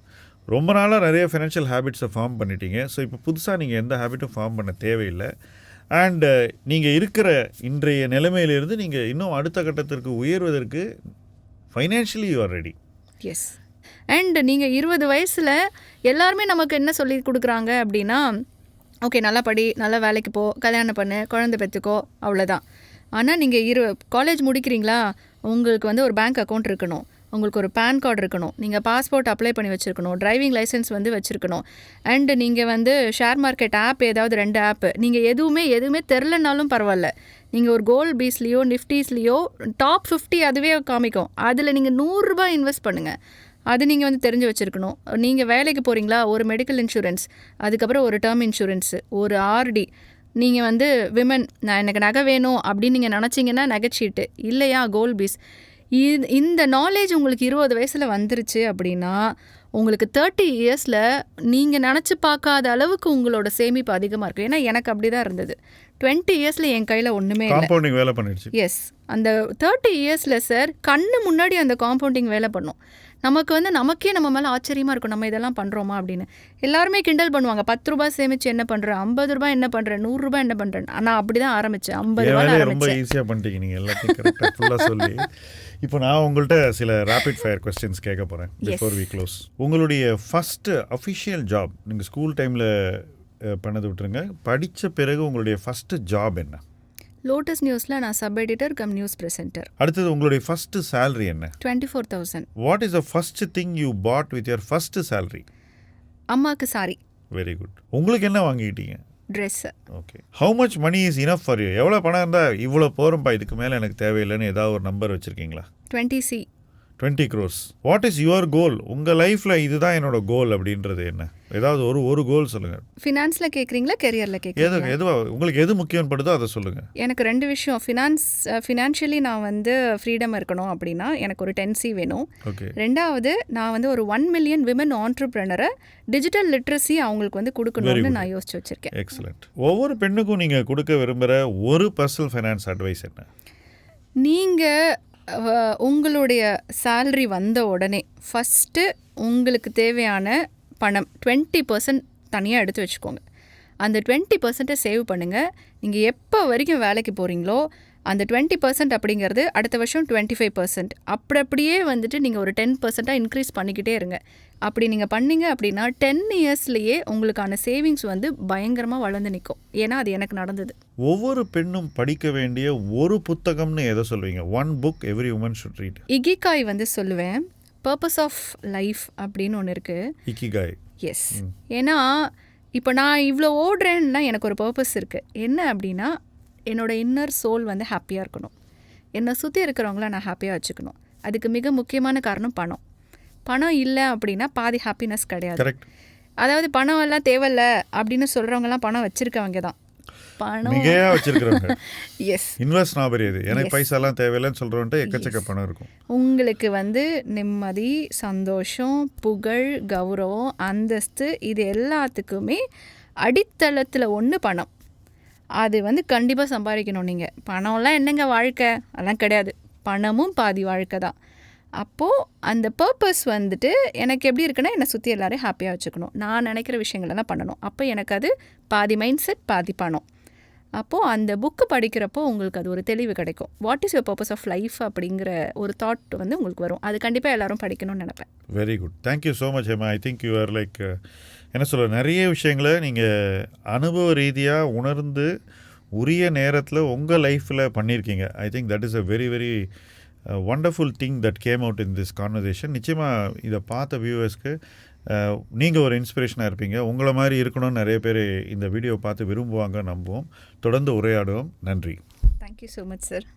ரொம்ப நாளாக நிறைய ஃபைனான்ஷியல் ஹேபிட்ஸை ஃபார்ம் பண்ணிட்டீங்க. ஸோ இப்போ புதுசாக நீங்கள் எந்த ஹேபிட்டும் ஃபார்ம் பண்ண தேவையில்லை. அண்டு நீங்கள் இருக்கிற இன்றைய நிலைமையிலிருந்து நீங்கள் இன்னும் அடுத்த கட்டத்திற்கு உயர்வதற்கு financially you are ready. Yes. And நீங்கள் 20 வயசில் எல்லாருமே நமக்கு என்ன சொல்லி கொடுக்குறாங்க அப்படின்னா, ஓகே நல்லா படி, நல்லா வேலைக்கு போ, கல்யாணம் பண்ணு, குழந்தை பெற்றுக்கோ, அவ்வளோதான். ஆனால் நீங்கள் காலேஜ் முடிக்கிறீங்களா, உங்களுக்கு வந்து ஒரு பேங்க் அக்கௌண்ட் இருக்கணும், உங்களுக்கு ஒரு பேன் கார்டு இருக்கணும், நீங்கள் பாஸ்போர்ட் அப்ளை பண்ணி வச்சுருக்கணும், டிரைவிங் லைசன்ஸ் வந்து வச்சுருக்கணும். அண்டு நீங்கள் வந்து ஷேர் மார்க்கெட் ஆப் ஏதாவது 2 ஆப்பு, நீங்கள் எதுவுமே தெரிலனாலும் பரவாயில்ல, நீங்கள் ஒரு கோல்ட் பீஸ்லேயோ நிஃப்டிஸ்லேயோ டாப் 50 அதுவே காமிக்கும், அதில் நீங்கள் 100 ரூபாய் இன்வெஸ்ட் பண்ணுங்கள். அது நீங்கள் வந்து தெரிஞ்சு வச்சுருக்கணும். நீங்கள் வேலைக்கு போகிறீங்களா, ஒரு மெடிக்கல் இன்சூரன்ஸ், அதுக்கப்புறம் ஒரு டேர்ம் இன்சூரன்ஸு, ஒரு ஆர்டி. நீங்கள் வந்து விமன், நான் எனக்கு நகை வேணும் அப்படின்னு நீங்கள் நினச்சிங்கன்னா நகைச்சீட்டு, இல்லையா கோல்ட் பீஸ். இந்த நாலேஜ் உங்களுக்கு 20 வயசில் வந்துருச்சு அப்படின்னா உங்களுக்கு 30 இயர்ஸில் நீங்கள் நினச்சி பார்க்காத அளவுக்கு உங்களோட சேமிப்பு அதிகமாக இருக்கும். ஏன்னா எனக்கு அப்படி தான் இருந்தது. 20 இயர்ஸில் என் கையில் ஒன்றுமே இல்லை. வேலை பண்ணிடுச்சு. எஸ். அந்த 30 இயர்ஸில் சார் கண்ணு முன்னாடி அந்த காம்பவுண்டிங் வேலை பண்ணும். நமக்கு வந்து நமக்கே நம்ம மேலே ஆச்சரியமாக இருக்கும், நம்ம இதெல்லாம் பண்ணுறோமா அப்படின்னு. எல்லாருமே கிண்டல் பண்ணுவாங்க, 10 ரூபாய் சேமிச்சு என்ன பண்ணுறேன், 50 ரூபாய் என்ன பண்ணுறேன், 100 ரூபாய் என்ன பண்ணுறேன். ஆனால் அப்படி தான் ஆரம்பித்தேன், 50 ரூபாய் ஆரம்பித்தேன். ரொம்ப ஈஸியாக பண்ணிட்டீங்க நீங்கள் எல்லாத்தையும் கரெக்டாக ஃபுல்லாக சொல்லி. இப்போ நான் உங்கள்கிட்ட சில ரேபிட் ஃபயர் கொஸ்டின்ஸ் கேட்க போகிறேன் பிஃபோர் வி க்ளோஸ். உங்களுடைய ஃபஸ்ட்டு அஃபிஷியல் ஜாப், நீங்கள் ஸ்கூல் டைமில் பண்ணது விட்டுருங்க, படித்த பிறகு உங்களுடைய ஃபஸ்ட்டு ஜாப் என்ன? லோட்டஸ் நியூஸில் நான் sub editor cum news presenter. அடுத்தது உங்களுடைய ஃபஸ்ட்டு சேலரி என்ன? 24,000. What is the first thing you put with your first salary? அம்மாவுக்கு சாரி, வெரி குட். உங்களுக்கு என்ன வாங்கிக்கிட்டீங்க? Dress. Okay. How much money is enough for you? எவ்வளோ பணம் இருந்தால் இவ்வளோ போகிறோம்ப்பா, இதுக்கு மேலே எனக்கு தேவையில்லைன்னு ஏதாவது ஒரு நம்பர் வச்சுருக்கீங்களா? 20C. 20 crores. What is your goal? உங்கள் லைஃப்பில் இதுதான் என்னோட கோல் அப்படின்றது என்ன? ஏதாவது ஒரு கோல் சொல்லுங்கள். ஃபினான்ஸில் கேட்குறீங்களா, கெரியரில் கேட்குறீங்களா? எதுவாக உங்களுக்கு எது முக்கியம் படுதோ அதை சொல்லுங்கள். எனக்கு 2 விஷயம். ஃபினான்ஷியலி நான் வந்து ஃப்ரீடம் இருக்கணும் அப்படின்னா எனக்கு ஒரு 10C வேணும். ஓகே. 2வது நான் வந்து ஒரு 1 மில்லியன் விமன் ஆண்டர்ப்ரெனரை டிஜிட்டல் லிட்ரஸி அவங்களுக்கு வந்து கொடுக்கணும்னு நான் யோசிச்சு வச்சுருக்கேன். எக்ஸலண்ட். ஒவ்வொரு பெண்ணுக்கும் நீங்கள் கொடுக்க விரும்புகிற ஒரு பர்சனல் ஃபைனான்ஸ் அட்வைஸ் என்ன? நீங்கள் உங்களுடைய சேலரி வந்த உடனே ஃபஸ்ட்டு உங்களுக்கு தேவையான பணம் 20% தனியாக எடுத்து வச்சுக்கோங்க. அந்த 20% சேவ் பண்ணுங்கள். நீங்கள் எப்போ வரைக்கும் வேலைக்கு போகிறீங்களோ அந்த 20% அப்படிங்கிறது அடுத்த வருஷம் 25%, அப்படியே வந்துட்டு நீங்கள் ஒரு 10% இன்க்ரீஸ் பண்ணிக்கிட்டே இருங்க. அப்படி நீங்கள் பண்ணீங்க அப்படின்னா 10 இயர்ஸ்லேயே உங்களுக்கான சேவிங்ஸ் வந்து பயங்கரமாக வளர்ந்து நிற்கும். ஏன்னா அது எனக்கு நடந்தது. ஒவ்வொரு பெண்ணும் படிக்க வேண்டிய ஒரு புத்தகம்னு எதை சொல்வீங்க? One book every woman should read. Ikigai வந்து சொல்லுவேன். பர்பஸ் ஆஃப் லைஃப் அப்படின்னு ஒன்று இருக்குது. இக்கிகாய். எஸ். ஏன்னா இப்போ நான் இவ்வளோ ஓடுறேன்னா எனக்கு ஒரு பர்பஸ் இருக்குது. என்ன அப்படின்னா என்னோட இன்னர் சோல் வந்து ஹாப்பியாக இருக்கணும். என்னை சுற்றி இருக்கிறவங்கள நான் ஹாப்பியாக வச்சுக்கணும். அதுக்கு மிக முக்கியமான காரணம் பணம். பணம் இல்லை அப்படின்னா பாதி ஹாப்பினஸ் கிடையாது. கரெக்ட். அதாவது பணம் எல்லாம் தேவையில்ல அப்படின்னு சொல்கிறவங்கலாம் பணம் வச்சுருக்கவங்க தான். பணம் மிகையாக வச்சுருக்கிறவங்க. எஸ். இன்வெஸ்ட் நான் பெரியது, எனக்கு பைசாலாம் தேவையில்லைன்னு சொல்கிறவன்ட்டு எக்கச்சக்க பணம் இருக்கும். உங்களுக்கு வந்து நிம்மதி, சந்தோஷம், புகழ், கௌரவம், அந்தஸ்து இது எல்லாத்துக்குமே அடித்தளத்தில் ஒன்று பணம். அது வந்து கண்டிப்பாக சம்பாதிக்கணும். நீங்கள் பணம்லாம் என்னங்க வாழ்க்கை, அதெல்லாம் கிடையாது. பணமும் பாதி வாழ்க்கை தான். அப்போது அந்த பர்பஸ் வந்துட்டு எனக்கு எப்படி இருக்குன்னா என்னை சுற்றி எல்லோரும் ஹாப்பியாக வச்சுக்கணும். நான் நினைக்கிற விஷயங்களெல்லாம் பண்ணணும். அப்போ எனக்கு அது பாதி மைண்ட் செட், பாதி பணம். அப்போது அந்த புக்கு படிக்கிறப்போ உங்களுக்கு அது ஒரு தெளிவு கிடைக்கும். What is your purpose of life அப்படிங்கிற ஒரு தாட் வந்து உங்களுக்கு வரும். அது கண்டிப்பாக எல்லோரும் படிக்கணும்னு நினைப்பேன். Very good. Thank you so much Hema. I think you are like என்ன சொல்ல, நிறைய விஷயங்களை நீங்கள் அனுபவ ரீதியாக உணர்ந்து உரிய நேரத்தில் உங்கள் லைஃப்பில் பண்ணியிருக்கீங்க. I think that is a very very wonderful thing that came out in this conversation. நிச்சயமாக இதை பார்த்த வியூவர்ஸ்க்கு நீங்கள் ஒரு இன்ஸ்பிரேஷனாக இருப்பீங்க. உங்களை மாதிரி இருக்கணும்னு நிறைய பேர் இந்த வீடியோ பார்த்து விரும்புவாங்க நம்புவோம். தொடர்ந்து உரையாடுவோம். நன்றி. Thank you so much sir.